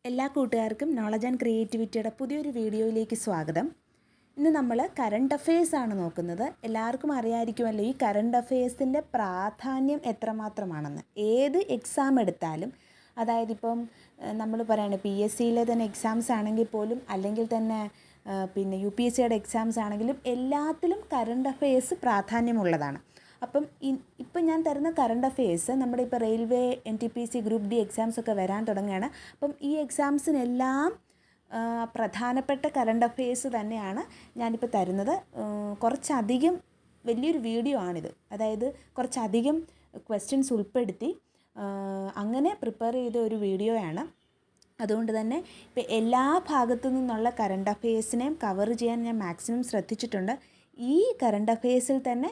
എല്ലാ കൂട്ടുകാർക്കും knowledge and ക്രിയേറ്റിവിറ്റിയുടെ പുതിയൊരു വീഡിയോയിലേക്ക് സ്വാഗതം. ഇന്ന് നമ്മൾ കറണ്ട് അഫെയർസ് ആണ് നോക്കുന്നത്. എല്ലാവർക്കും അറിയാമായിരിക്കുമല്ലോ ഈ കറണ്ട് അഫെയർസിൻ്റെ പ്രാധാന്യം എത്രമാത്രമാണെന്ന്. ഏത് എക്സാം എടുത്താലും, അതായത് ഇപ്പം നമ്മൾ പറയുകയാണ് PSCയിലെ തന്നെ എക്സാംസ് ആണെങ്കിൽ പോലും, അല്ലെങ്കിൽ തന്നെ പിന്നെ UPSCയുടെ എക്സാംസ് ആണെങ്കിലും എല്ലാത്തിലും കറണ്ട് അഫെയർസ് പ്രാധാന്യമുള്ളതാണ്. അപ്പം ഇപ്പം ഞാൻ തരുന്ന കറണ്ട് അഫെയർസ് നമ്മുടെ ഇപ്പോൾ railway, NTPC, group D exams ഒക്കെ വരാൻ തുടങ്ങുകയാണ്. അപ്പം ഈ എക്സാംസിനെല്ലാം പ്രധാനപ്പെട്ട കറണ്ട് അഫെയർസ് തന്നെയാണ് ഞാനിപ്പോൾ തരുന്നത്. കുറച്ചധികം വലിയൊരു വീഡിയോ ആണിത്. അതായത് കുറച്ചധികം ക്വസ്റ്റ്യൻസ് ഉൾപ്പെടുത്തി അങ്ങനെ പ്രിപ്പയർ ചെയ്ത ഒരു വീഡിയോയാണ്. അതുകൊണ്ട് തന്നെ ഇപ്പോൾ എല്ലാ ഭാഗത്തു നിന്നുള്ള കറണ്ട് അഫെയർസിനെയും കവർ ചെയ്യാൻ ഞാൻ മാക്സിമം ശ്രദ്ധിച്ചിട്ടുണ്ട്. ഈ കറണ്ട് അഫെയർസിൽ തന്നെ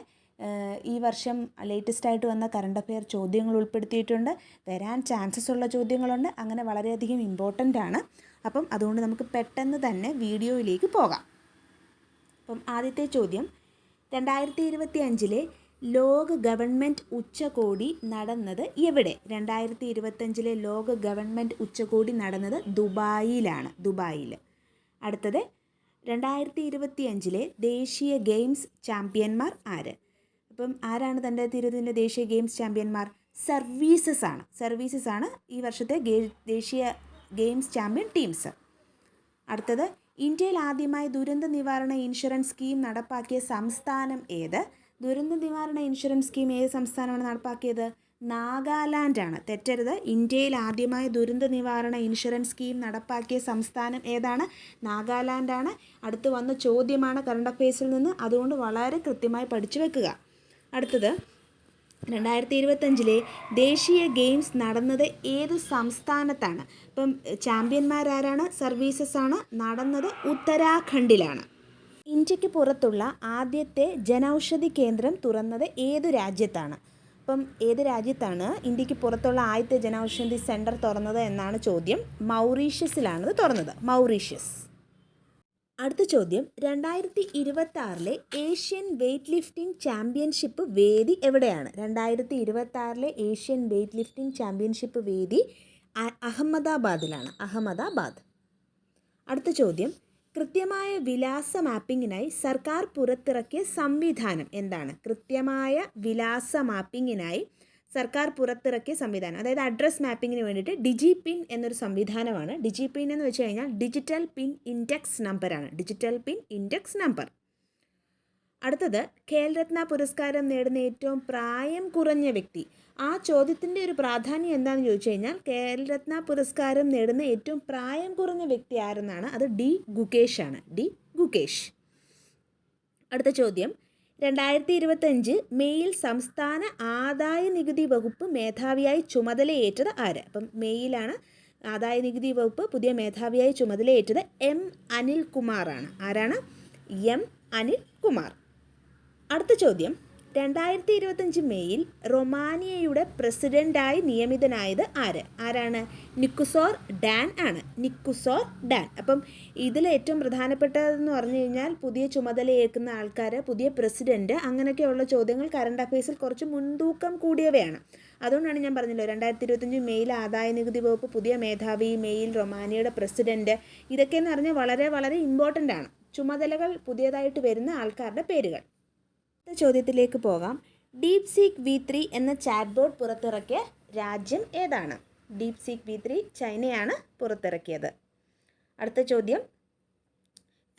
ഈ വർഷം ലേറ്റസ്റ്റായിട്ട് വന്ന കറണ്ട് അഫെയർ ചോദ്യങ്ങൾ ഉൾപ്പെടുത്തിയിട്ടുണ്ട്. വരാൻ ചാൻസസ് ഉള്ള ചോദ്യങ്ങളുണ്ട്. അങ്ങനെ വളരെയധികം ഇമ്പോർട്ടൻ്റ് ആണ്. അപ്പം അതുകൊണ്ട് നമുക്ക് പെട്ടെന്ന് തന്നെ വീഡിയോയിലേക്ക് പോകാം. അപ്പം ആദ്യത്തെ ചോദ്യം, 2025 ലോക ഗവൺമെൻറ് ഉച്ചകോടി നടന്നത് എവിടെ? 2025 ലോക ഗവൺമെൻറ് ഉച്ചകോടി നടന്നത് ദുബായിലാണ്. അടുത്തത്, 2025 ദേശീയ ഗെയിംസ് ചാമ്പ്യന്മാർ ആര്? അപ്പം ആരാണ് 2025 ദേശീയ ഗെയിംസ് ചാമ്പ്യന്മാർ? സർവീസസ് ആണ് ഈ വർഷത്തെ ദേശീയ ഗെയിംസ് ചാമ്പ്യൻ ടീംസ്. അടുത്തത്, ഇന്ത്യയിൽ ആദ്യമായി ദുരന്ത നിവാരണ ഇൻഷുറൻസ് സ്കീം നടപ്പാക്കിയ സംസ്ഥാനം ഏത്? ദുരന്ത നിവാരണ ഇൻഷുറൻസ് സ്കീം ഏത് സംസ്ഥാനമാണ് നടപ്പാക്കിയത്? നാഗാലാൻഡാണ്. തെറ്റരുത്. ഇന്ത്യയിൽ ആദ്യമായി ദുരന്ത നിവാരണ ഇൻഷുറൻസ് സ്കീം നടപ്പാക്കിയ സംസ്ഥാനം ഏതാണ്? നാഗാലാൻഡാണ്. അടുത്ത് വന്ന ചോദ്യമാണ് കറണ്ട് അഫെയർസിൽ നിന്ന്, അതുകൊണ്ട് വളരെ കൃത്യമായി പഠിച്ചു വെക്കുക. അടുത്തത്, 2025 ദേശീയ ഗെയിംസ് നടന്നത് ഏത് സംസ്ഥാനത്താണ്? ഇപ്പം ചാമ്പ്യന്മാരാരാണ്? സർവീസസ് ആണ്. നടന്നത് ഉത്തരാഖണ്ഡിലാണ്. ഇന്ത്യക്ക് പുറത്തുള്ള ആദ്യത്തെ ജനൌഷധി കേന്ദ്രം തുറന്നത് ഏതു രാജ്യത്താണ്? അപ്പം ഏത് രാജ്യത്താണ് ഇന്ത്യക്ക് പുറത്തുള്ള ആദ്യത്തെ ജനൌഷധി സെൻറ്റർ തുറന്നത് എന്നാണ് ചോദ്യം. മൗറീഷ്യസിലാണത് തുറന്നത്. മൗറീഷ്യസ്. അടുത്ത ചോദ്യം, 2026 ഏഷ്യൻ വെയ്റ്റ് ലിഫ്റ്റിംഗ് ചാമ്പ്യൻഷിപ്പ് വേദി എവിടെയാണ്? 2026 ഏഷ്യൻ വെയ്റ്റ് ലിഫ്റ്റിംഗ് ചാമ്പ്യൻഷിപ്പ് വേദി അഹമ്മദാബാദിലാണ്. അടുത്ത ചോദ്യം, കൃത്യമായ വിലാസ മാപ്പിങ്ങിനായി സർക്കാർ പുറത്തിറക്കിയ സംവിധാനം എന്താണ്? കൃത്യമായ വിലാസ മാപ്പിങ്ങിനായി സർക്കാർ പുറത്തിറക്കിയ സംവിധാനം, അതായത് അഡ്രസ് മാപ്പിങ്ങിന് വേണ്ടിയിട്ട് DigiPin എന്നൊരു സംവിധാനമാണ്. DigiPin എന്ന് വെച്ച് കഴിഞ്ഞാൽ ഡിജിറ്റൽ പിൻ ഇൻഡെക്സ് നമ്പറാണ്. അടുത്തത്, ഖേൽരത്ന പുരസ്കാരം നേടുന്ന ഏറ്റവും പ്രായം കുറഞ്ഞ വ്യക്തി. ആ ചോദ്യത്തിൻ്റെ ഒരു പ്രാധാന്യം എന്താണെന്ന് ചോദിച്ചു കഴിഞ്ഞാൽ, ഖേൽരത്ന പുരസ്കാരം നേടുന്ന ഏറ്റവും പ്രായം കുറഞ്ഞ വ്യക്തി ആരെന്നാണ്. അത് D. ഗുകേഷ് ആണ്. അടുത്ത ചോദ്യം, 2025 മെയ്യിൽ സംസ്ഥാന ആദായ നികുതി വകുപ്പ് മേധാവിയായി ചുമതലയേറ്റത് ആര്? അപ്പം മെയ്യിലാണ് ആദായ നികുതി വകുപ്പ് പുതിയ മേധാവിയായി ചുമതലയേറ്റത് M. അനിൽകുമാറാണ്. ആരാണ്? M. അനിൽകുമാർ. അടുത്ത ചോദ്യം, 2025 മെയ്യിൽ റൊമാനിയയുടെ പ്രസിഡൻ്റായി നിയമിതനായത് ആരാണ്? നിക്കുസോർ ഡാൻ ആണ്. അപ്പം ഇതിൽ ഏറ്റവും പ്രധാനപ്പെട്ടതെന്ന് പറഞ്ഞു കഴിഞ്ഞാൽ പുതിയ ചുമതലയേൽക്കുന്ന ആൾക്കാർ, പുതിയ പ്രസിഡൻറ്റ്, അങ്ങനെയൊക്കെയുള്ള ചോദ്യങ്ങൾ കറണ്ട് അഫെയർസിൽ കുറച്ച് മുൻതൂക്കം കൂടിയവയാണ്. അതുകൊണ്ടാണ് ഞാൻ പറഞ്ഞല്ലോ 2025 മെയ്യിൽ ആദായ നികുതി വകുപ്പ് പുതിയ മേധാവി, മെയ്യിൽ റൊമാനിയയുടെ പ്രസിഡൻറ്റ്, ഇതൊക്കെയെന്ന് പറഞ്ഞാൽ വളരെ വളരെ ഇമ്പോർട്ടൻ്റ് ആണ്. ചുമതലകൾ പുതിയതായിട്ട് വരുന്ന ആൾക്കാരുടെ പേരുകൾ. അടുത്ത ചോദ്യത്തിലേക്ക് പോകാം. DeepSeek V3 എന്ന ചാറ്റ് ബോട്ട് പുറത്തിറക്കിയ രാജ്യം ഏതാണ്? DeepSeek V3 ചൈനയാണ് പുറത്തിറക്കിയത്. അടുത്ത ചോദ്യം,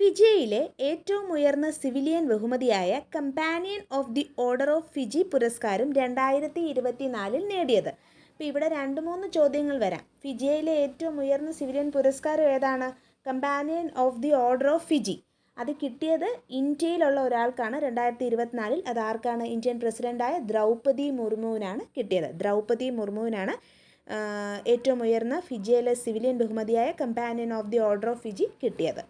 ഫിജിയിലെ ഏറ്റവും ഉയർന്ന സിവിലിയൻ ബഹുമതിയായ companion of the order of Fiji പുരസ്കാരം 2024 നേടിയത്. ഇപ്പോൾ ഇവിടെ 2-3 ചോദ്യങ്ങൾ വരാം. ഫിജിയിലെ ഏറ്റവും ഉയർന്ന സിവിലിയൻ പുരസ്കാരം ഏതാണ്? Companion of the order of Fiji. അത് കിട്ടിയത് ഇന്ത്യയിലുള്ള ഒരാൾക്കാണ് 2024. അത് ആർക്കാണ്? ഇന്ത്യൻ പ്രസിഡൻ്റായ ദ്രൗപദി മുർമുവിനാണ് കിട്ടിയത്. ഏറ്റവും ഉയർന്ന ഫിജിയിലെ സിവിലിയൻ ബഹുമതിയായ companion of the order of Fiji കിട്ടിയത്.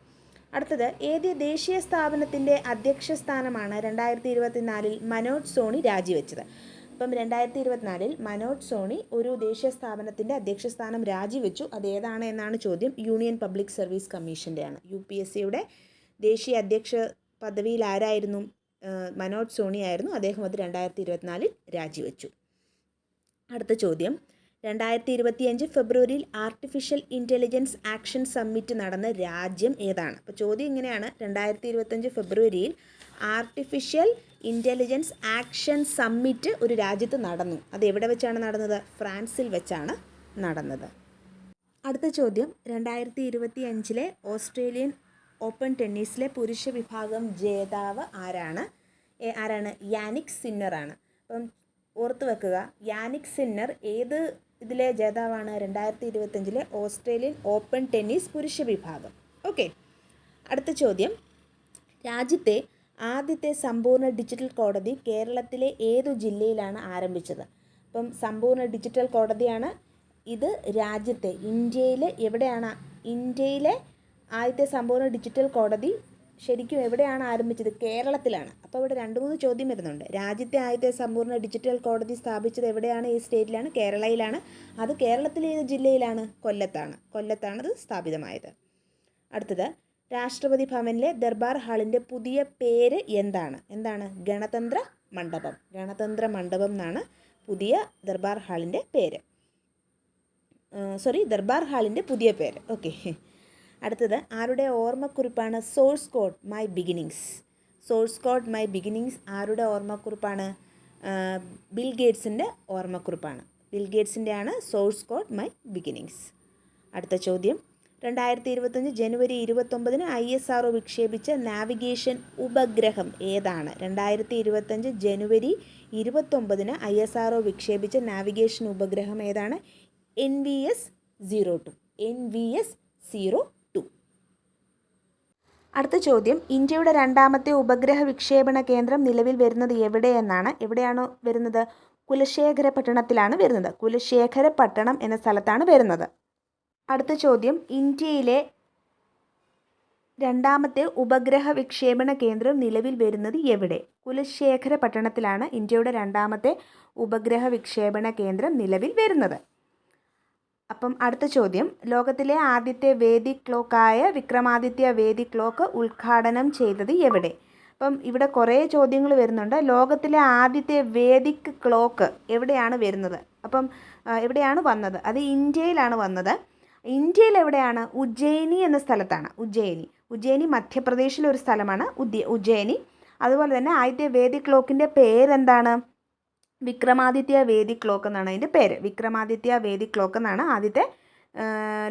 അടുത്തത്, ഏത് ദേശീയ സ്ഥാപനത്തിൻ്റെ അധ്യക്ഷ സ്ഥാനമാണ് 2024 മനോജ് സോണി രാജിവെച്ചത്? അപ്പം 2024 മനോജ് സോണി ഒരു ദേശീയ സ്ഥാപനത്തിൻ്റെ അധ്യക്ഷ സ്ഥാനം രാജിവെച്ചു. അതേതാണ് എന്നാണ് ചോദ്യം. യൂണിയൻ പബ്ലിക് സർവീസ് കമ്മീഷൻ്റെയാണ്. UPSCയുടെ ദേശീയ അധ്യക്ഷ പദവിയിൽ ആരായിരുന്നു? മനോജ് സോണി ആയിരുന്നു. അദ്ദേഹം അത് 2024 രാജിവെച്ചു. അടുത്ത ചോദ്യം, 2025 ഫെബ്രുവരിയിൽ ആർട്ടിഫിഷ്യൽ ഇൻ്റലിജൻസ് ആക്ഷൻ സമ്മിറ്റ് നടന്ന രാജ്യം ഏതാണ്? അപ്പോൾ ചോദ്യം ഇങ്ങനെയാണ്, 2025 ഫെബ്രുവരിയിൽ ആർട്ടിഫിഷ്യൽ ഇൻ്റലിജൻസ് ആക്ഷൻ സമ്മിറ്റ് ഒരു രാജ്യത്ത് നടന്നു. അത് എവിടെ വെച്ചാണ് നടന്നത്? ഫ്രാൻസിൽ വെച്ചാണ് നടന്നത്. അടുത്ത ചോദ്യം, 2025 ഓസ്ട്രേലിയൻ ഓപ്പൺ ടെന്നീസിലെ പുരുഷ വിഭാഗം ജേതാവ് ആരാണ്? യാനിക് സിന്നറാണ്. അപ്പം ഓർത്ത് വെക്കുക, യാനിക് സിന്നർ ഏത് ഇതിലെ ജേതാവാണ്? 2025 ഓസ്ട്രേലിയൻ ഓപ്പൺ ടെന്നീസ് പുരുഷ വിഭാഗം. ഓക്കെ. അടുത്ത ചോദ്യം, രാജ്യത്തെ ആദ്യത്തെ സമ്പൂർണ്ണ ഡിജിറ്റൽ കോടതി കേരളത്തിലെ ഏതു ജില്ലയിലാണ് ആരംഭിച്ചത്? അപ്പം സമ്പൂർണ്ണ ഡിജിറ്റൽ കോടതിയാണ് ഇത് രാജ്യത്തെ ഇന്ത്യയിലെ എവിടെയാണ്? ഇന്ത്യയിലെ ആദ്യത്തെ സമ്പൂർണ്ണ ഡിജിറ്റൽ കോടതി ശരിക്കും എവിടെയാണ് ആരംഭിച്ചത്? കേരളത്തിലാണ്. അപ്പോൾ ഇവിടെ 2-3 ചോദ്യം വരുന്നുണ്ട്. രാജ്യത്തെ ആദ്യത്തെ സമ്പൂർണ്ണ ഡിജിറ്റൽ കോടതി സ്ഥാപിച്ചത് എവിടെയാണ്? ഈ സ്റ്റേറ്റിലാണ്, കേരളയിലാണ്. അത് കേരളത്തിലെ ഏത് ജില്ലയിലാണ്? കൊല്ലത്താണ് അത് സ്ഥാപിതമായത്. അടുത്തത്, രാഷ്ട്രപതി ഭവനിലെ ദർബാർ ഹാളിൻ്റെ പുതിയ പേര് എന്താണ്? ഗണതന്ത്ര മണ്ഡപം എന്നാണ് പുതിയ ദർബാർ ഹാളിൻ്റെ പേര്. ദർബാർ ഹാളിൻ്റെ പുതിയ പേര്. ഓക്കെ. അടുത്തത്, ആരുടെ ഓർമ്മക്കുറിപ്പാണ് സോഴ്സ് കോഡ് മൈ ബിഗിനിങ്സ്? ആരുടെ ഓർമ്മക്കുറിപ്പാണ്? ബിൽ ഗേറ്റ്സിൻ്റെ ഓർമ്മക്കുറിപ്പാണ്. ബിൽ ഗേറ്റ്സിൻ്റെയാണ് സോഴ്സ് കോഡ് മൈ ബിഗിനിങ്സ്. അടുത്ത ചോദ്യം, 2025 ജനുവരി 29 ISRO വിക്ഷേപിച്ച നാവിഗേഷൻ ഉപഗ്രഹം ഏതാണ്? 2025 ജനുവരി 29 ISRO വിക്ഷേപിച്ച നാവിഗേഷൻ ഉപഗ്രഹം ഏതാണ്? NVS-02. അടുത്ത ചോദ്യം, ഇന്ത്യയുടെ രണ്ടാമത്തെ ഉപഗ്രഹ വിക്ഷേപണ കേന്ദ്രം നിലവിൽ വരുന്നത് എവിടെയെന്നാണ്? എവിടെയാണ് വരുന്നത്? കുലശേഖരപട്ടണത്തിലാണ് വരുന്നത്. കുലശേഖരപട്ടണം എന്ന സ്ഥലത്താണ് വരുന്നത്. അടുത്ത ചോദ്യം, ഇന്ത്യയിലെ രണ്ടാമത്തെ ഉപഗ്രഹ വിക്ഷേപണ കേന്ദ്രം നിലവിൽ വരുന്നത് എവിടെ? കുലശേഖരപട്ടണത്തിലാണ് ഇന്ത്യയുടെ രണ്ടാമത്തെ ഉപഗ്രഹ വിക്ഷേപണ കേന്ദ്രം നിലവിൽ വരുന്നത്. അപ്പം അടുത്ത ചോദ്യം, ലോകത്തിലെ ആദ്യത്തെ വേദിക് ക്ലോക്കായ വിക്രമാദിത്യ വേദിക് ക്ലോക്ക് ഉദ്ഘാടനം ചെയ്തത് എവിടെ? അപ്പം ഇവിടെ കുറേ ചോദ്യങ്ങൾ വരുന്നുണ്ട്. ലോകത്തിലെ ആദ്യത്തെ വേദിക് ക്ലോക്ക് എവിടെയാണ് വരുന്നത്? അപ്പം എവിടെയാണ് വന്നത്? അത് ഇന്ത്യയിലാണ് വന്നത്. ഇന്ത്യയിൽ എവിടെയാണ്? ഉജ്ജയിനി എന്ന സ്ഥലത്താണ്. ഉജ്ജയിനി മധ്യപ്രദേശിലെ ഒരു സ്ഥലമാണ് ഉജ്ജയിനി. അതുപോലെ തന്നെ ആദ്യത്തെ വേദിക് ക്ലോക്കിൻ്റെ പേരെന്താണ്? വിക്രമാദിത്യ വേദിക് ക്ലോക്ക് എന്നാണ് അതിൻ്റെ പേര്. വിക്രമാദിത്യ വേദിക് ക്ലോക്ക് എന്നാണ്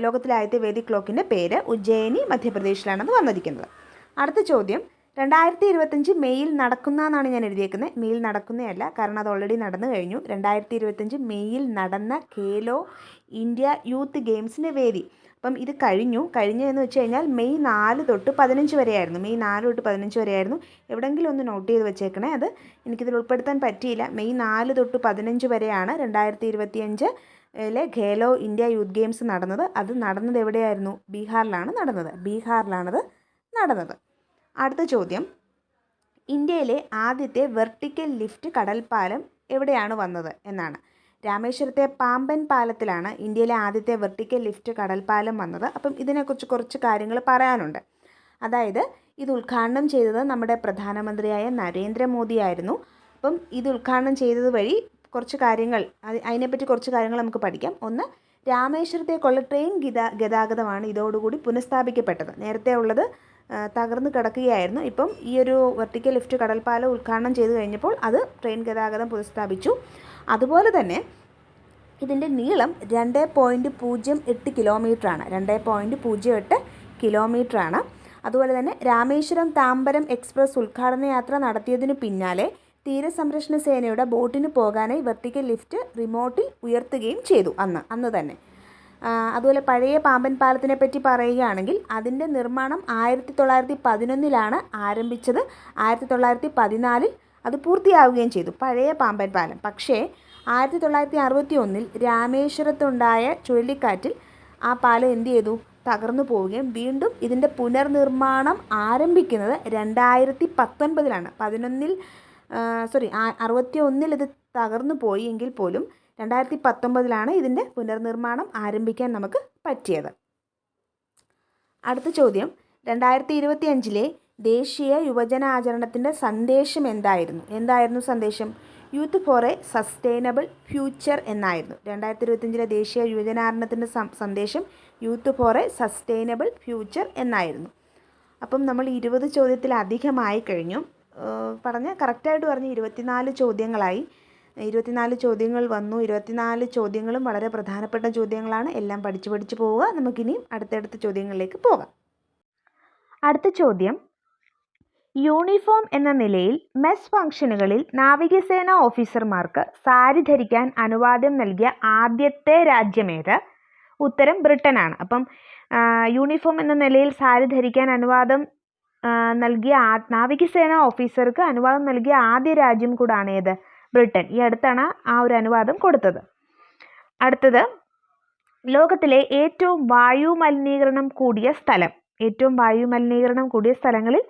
ലോകത്തിലെ ആദ്യത്തെ വേദിക് ക്ലോക്കിൻ്റെ പേര്. ഉജ്ജയിനി മധ്യപ്രദേശിലാണത് വന്നിരിക്കുന്നത്. അടുത്ത ചോദ്യം, 2025 മെയ്യിൽ നടക്കുന്നതെന്നാണ് ഞാൻ എഴുതിയേക്കുന്നത്. മെയ്യിൽ നടക്കുന്നതല്ല, കാരണം അത് ഓൾറെഡി നടന്നു കഴിഞ്ഞു. 2025 മെയ്യിൽ നടന്ന ഖേലോ ഇന്ത്യ യൂത്ത് ഗെയിംസിൻ്റെ വേദി. അപ്പം ഇത് കഴിഞ്ഞതെന്ന് വെച്ച് കഴിഞ്ഞാൽ മെയ് 4 തൊട്ട് 15 വരെയായിരുന്നു. എവിടെയെങ്കിലും ഒന്ന് നോട്ട് ചെയ്ത് വെച്ചേക്കണേ. അത് എനിക്കിതിൽ ഉൾപ്പെടുത്താൻ പറ്റിയില്ല. മെയ് 4 തൊട്ട് 15 വരെയാണ് 2025 ഖേലോ ഇന്ത്യ യൂത്ത് ഗെയിംസ് നടന്നത്. അത് നടന്നത് എവിടെയായിരുന്നു? ബീഹാറിലാണത് നടന്നത്. അടുത്ത ചോദ്യം, ഇന്ത്യയിലെ ആദ്യത്തെ വെർട്ടിക്കൽ ലിഫ്റ്റ് കടൽപ്പാലം എവിടെയാണ് വന്നത് എന്നാണ്? രാമേശ്വരത്തെ പാമ്പൻ പാലത്തിലാണ് ഇന്ത്യയിലെ ആദ്യത്തെ വെർട്ടിക്കൽ ലിഫ്റ്റ് കടൽപ്പാലം വന്നത്. അപ്പം ഇതിനെക്കുറിച്ച് കുറച്ച് കാര്യങ്ങൾ പറയാനുണ്ട്. അതായത് ഇത് ഉദ്ഘാടനം ചെയ്തത് നമ്മുടെ പ്രധാനമന്ത്രിയായ നരേന്ദ്രമോദി ആയിരുന്നു. അപ്പം ഇത് ഉദ്ഘാടനം ചെയ്തത് വഴി അതിനെപ്പറ്റി കുറച്ച് കാര്യങ്ങൾ നമുക്ക് പഠിക്കാം. ഒന്ന്, രാമേശ്വരത്തേക്കുള്ള ട്രെയിൻ ഗതാഗതമാണ് ഇതോടുകൂടി പുനഃസ്ഥാപിക്കപ്പെട്ടത്. നേരത്തെ ഉള്ളത് തകർന്നു കിടക്കുകയായിരുന്നു. ഇപ്പം ഈ ഒരു വെർട്ടിക്കൽ ലിഫ്റ്റ് കടൽപ്പാലം ഉദ്ഘാടനം ചെയ്ത് കഴിഞ്ഞപ്പോൾ അത് ട്രെയിൻ ഗതാഗതം പുനഃസ്ഥാപിച്ചു. അതുപോലെ തന്നെ ഇതിൻ്റെ നീളം 2.08 കിലോമീറ്ററാണ്. 2.08 കിലോമീറ്ററാണ്. അതുപോലെ തന്നെ രാമേശ്വരം താമ്പരം എക്സ്പ്രസ് ഉദ്ഘാടന യാത്ര നടത്തിയതിനു പിന്നാലെ തീരസംരക്ഷണ സേനയുടെ ബോട്ടിന് പോകാനായി വെർട്ടിക്കൽ ലിഫ്റ്റ് റിമോട്ടിൽ ഉയർത്തുകയും ചെയ്തു അന്ന് തന്നെ. അതുപോലെ പഴയ പാമ്പൻ പാലത്തിനെ പറ്റി പറയുകയാണെങ്കിൽ അതിൻ്റെ നിർമ്മാണം 1911 ആരംഭിച്ചത്. 1914 അത് പൂർത്തിയാവുകയും ചെയ്തു, പഴയ പാമ്പൻ പാലം. പക്ഷേ 1961 രാമേശ്വരത്തുണ്ടായ ചുഴലിക്കാറ്റിൽ ആ പാലം എന്ത് ചെയ്തു? തകർന്നു പോവുകയും വീണ്ടും ഇതിൻ്റെ പുനർനിർമ്മാണം ആരംഭിക്കുന്നത് 2019 61 ഇത് തകർന്നു പോയി എങ്കിൽ പോലും 2019 ഇതിൻ്റെ പുനർനിർമ്മാണം ആരംഭിക്കാൻ നമുക്ക് പറ്റിയത്. അടുത്ത ചോദ്യം, 2025 ദേശീയ യുവജനാചരണത്തിൻ്റെ സന്ദേശം എന്തായിരുന്നു? സന്ദേശം? Youth for a sustainable future എന്നായിരുന്നു. 2025 ദേശീയ യുവജനാരണത്തിൻ്റെ സന്ദേശം youth for a sustainable future എന്നായിരുന്നു. അപ്പം നമ്മൾ 20 ചോദ്യത്തിലധികമായി കഴിഞ്ഞു. കറക്റ്റായിട്ട് പറഞ്ഞ് 24 ചോദ്യങ്ങളായി. 24 ചോദ്യങ്ങൾ വന്നു. 24 ചോദ്യങ്ങളും വളരെ പ്രധാനപ്പെട്ട ചോദ്യങ്ങളാണ്. എല്ലാം പഠിച്ച് പോവുക. നമുക്കിനി അടുത്തടുത്ത ചോദ്യങ്ങളിലേക്ക് പോകാം. അടുത്ത ചോദ്യം, യൂണിഫോം എന്ന നിലയിൽ മെസ് ഫംഗ്ഷനുകളിൽ നാവികസേന ഓഫീസർമാർക്ക് സാരി ധരിക്കാൻ അനുവാദം നൽകിയ ആദ്യത്തെ രാജ്യമേത്? ഉത്തരം ബ്രിട്ടനാണ്. അപ്പം യൂണിഫോം എന്ന നിലയിൽ സാരി ധരിക്കാൻ അനുവാദം നൽകിയ നാവികസേന ഓഫീസർക്ക് അനുവാദം നൽകിയ ആദ്യ രാജ്യം കൂടാണ് ഏത്? ബ്രിട്ടൻ. ഈ അടുത്താണ് ആ ഒരു അനുവാദം കൊടുത്തത്. അടുത്തത്, ലോകത്തിലെ ഏറ്റവും വായു മലിനീകരണം കൂടിയ സ്ഥലം. ഏറ്റവും വായു മലിനീകരണം കൂടിയ സ്ഥലങ്ങളിൽ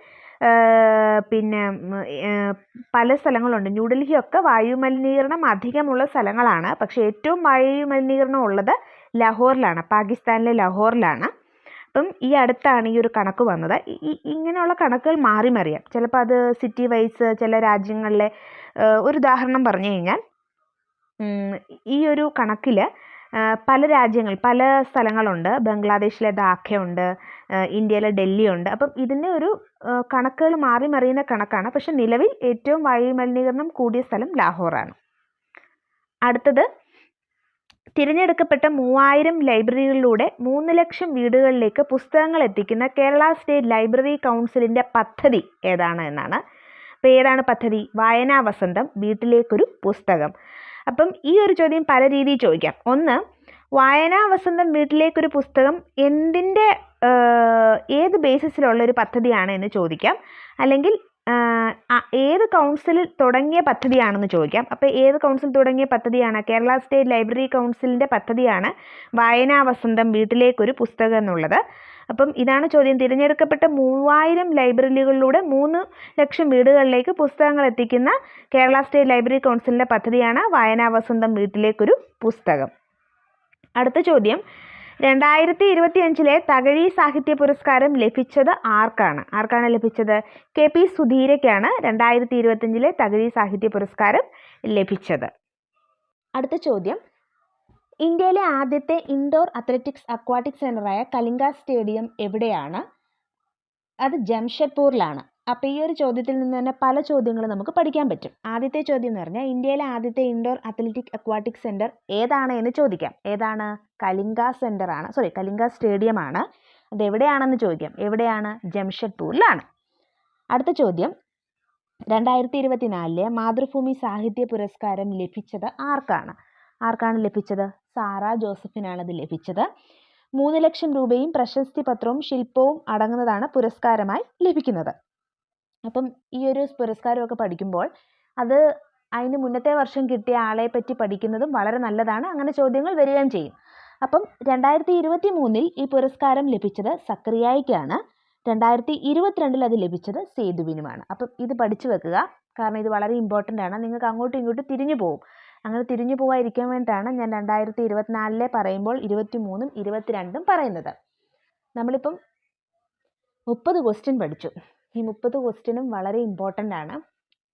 പല സ്ഥലങ്ങളുണ്ട്. ന്യൂഡൽഹിയൊക്കെ വായു മലിനീകരണം അധികമുള്ള സ്ഥലങ്ങളാണ്. പക്ഷേ ഏറ്റവും വായു മലിനീകരണം ഉള്ളത് ലാഹോറിലാണ്, പാകിസ്ഥാനിലെ ലാഹോറിലാണ്. അപ്പം ഈ അടുത്താണ് ഈ ഒരു കണക്ക് വന്നത്. ഇങ്ങനെയുള്ള കണക്കുകൾ മാറി മറിയാം. ചിലപ്പോൾ അത് സിറ്റി വൈസ് ചില രാജ്യങ്ങളിലെ ഒരു ഉദാഹരണം പറഞ്ഞു കഴിഞ്ഞാൽ, ഈ ഒരു കണക്കിൽ പല രാജ്യങ്ങൾ, പല സ്ഥലങ്ങളുണ്ട്. ബംഗ്ലാദേശിലെ ധാക്കയുണ്ട്, ഇന്ത്യയിലെ ഡൽഹിയുണ്ട്. അപ്പം ഇതിൻ്റെ ഒരു കണക്കുകൾ മാറി മറിയുന്ന കണക്കാണ്. പക്ഷെ നിലവിൽ ഏറ്റവും വായു മലിനീകരണം കൂടിയ സ്ഥലം ലാഹോറാണ്. അടുത്തത്, തിരഞ്ഞെടുക്കപ്പെട്ട 3000 ലൈബ്രറികളിലൂടെ 3 ലക്ഷം വീടുകളിലേക്ക് പുസ്തകങ്ങൾ എത്തിക്കുന്ന കേരള സ്റ്റേറ്റ് ലൈബ്രറി കൗൺസിലിൻ്റെ പദ്ധതി ഏതാണ് എന്നാണ്. അപ്പോൾ ഏതാണ് പദ്ധതി? വായനാ വസന്തം, വീട്ടിലേക്കൊരു പുസ്തകം. അപ്പം ഈ ഒരു ചോദ്യം പല രീതിയിൽ ചോദിക്കാം. ഒന്ന്, വായനാ വസന്തം വീട്ടിലേക്കൊരു പുസ്തകം ഏത് ബേസിസിലുള്ളൊരു പദ്ധതിയാണ് എന്ന് ചോദിക്കാം. അല്ലെങ്കിൽ ഏത് കൗൺസിലിൽ തുടങ്ങിയ പദ്ധതിയാണെന്ന് ചോദിക്കാം. അപ്പോൾ ഏത് കൗൺസിൽ തുടങ്ങിയ പദ്ധതിയാണ്? കേരള സ്റ്റേറ്റ് ലൈബ്രറി കൗൺസിലിൻ്റെ പദ്ധതിയാണ് വായനാ വസന്തം വീട്ടിലേക്കൊരു പുസ്തകം എന്നുള്ളത്. അപ്പം ഇതാണ് ചോദ്യം. തിരഞ്ഞെടുക്കപ്പെട്ട 3000 ലൈബ്രറികളിലൂടെ 3 ലക്ഷം വീടുകളിലേക്ക് പുസ്തകങ്ങൾ എത്തിക്കുന്ന കേരള സ്റ്റേറ്റ് ലൈബ്രറി കൗൺസിലിൻ്റെ പദ്ധതിയാണ് വായനാ വസന്തം വീട്ടിലേക്കൊരു പുസ്തകം. അടുത്ത ചോദ്യം, 2025 തകഴി സാഹിത്യ പുരസ്കാരം ലഭിച്ചത് ആർക്കാണ് ലഭിച്ചത്? KP സുധീരയ്ക്കാണ് 2025 തകഴി സാഹിത്യ പുരസ്കാരം ലഭിച്ചത്. അടുത്ത ചോദ്യം, ഇന്ത്യയിലെ ആദ്യത്തെ ഇൻഡോർ അത്ലറ്റിക്സ് അക്വാട്ടിക് സെൻ്ററായ കലിംഗ സ്റ്റേഡിയം എവിടെയാണ്? അത് ജംഷഡ്പൂരിലാണ്. അപ്പോൾ ഈ ഒരു ചോദ്യത്തിൽ നിന്ന് തന്നെ പല ചോദ്യങ്ങളും നമുക്ക് പഠിക്കാൻ പറ്റും. ആദ്യത്തെ ചോദ്യം എന്ന് പറഞ്ഞാൽ, ഇന്ത്യയിലെ ആദ്യത്തെ ഇൻഡോർ അത്ലറ്റിക് അക്വാട്ടിക് സെൻറ്റർ ഏതാണ് എന്ന് ചോദിക്കാം. ഏതാണ്? കലിംഗ സ്റ്റേഡിയമാണ്. അത് എവിടെയാണെന്ന് ചോദിക്കാം. എവിടെയാണ്? ജംഷഡ്പൂരിലാണ്. അടുത്ത ചോദ്യം, 2024 മാതൃഭൂമി സാഹിത്യ പുരസ്കാരം ലഭിച്ചത് ആർക്കാണ് ലഭിച്ചത്? സാറ ജോസഫിനാണ് അത് ലഭിച്ചത്. 3 ലക്ഷം രൂപയും പ്രശസ്തി പത്രവും ശില്പവും അടങ്ങുന്നതാണ് പുരസ്കാരമായി ലഭിക്കുന്നത്. അപ്പം ഈ ഒരു പുരസ്കാരമൊക്കെ പഠിക്കുമ്പോൾ അതിന് മുന്നത്തെ വർഷം കിട്ടിയ ആളെ പറ്റി പഠിക്കുന്നതും വളരെ നല്ലതാണ്. അങ്ങനെ ചോദ്യങ്ങൾ വരികയും ചെയ്യും. അപ്പം 2023 ഈ പുരസ്കാരം ലഭിച്ചത് സക്കറിയായ്ക്കാണ്. 2022 അത് ലഭിച്ചത് സേതുവിനുമാണ്. അപ്പം ഇത് പഠിച്ചു വെക്കുക. കാരണം ഇത് വളരെ ഇമ്പോർട്ടൻ്റ് ആണ്. നിങ്ങൾക്ക് അങ്ങോട്ടും ഇങ്ങോട്ടും തിരിഞ്ഞു പോകും. അങ്ങനെ തിരിഞ്ഞു പോകാതിരിക്കാൻ വേണ്ടിയിട്ടാണ് ഞാൻ 2024 പറയുമ്പോൾ 23ഉം 22ഉം പറയുന്നത്. നമ്മളിപ്പം 30 ക്വസ്റ്റ്യൻ പഠിച്ചു. ഈ 30 ക്വസ്റ്റ്യനും വളരെ ഇമ്പോർട്ടൻ്റ് ആണ്.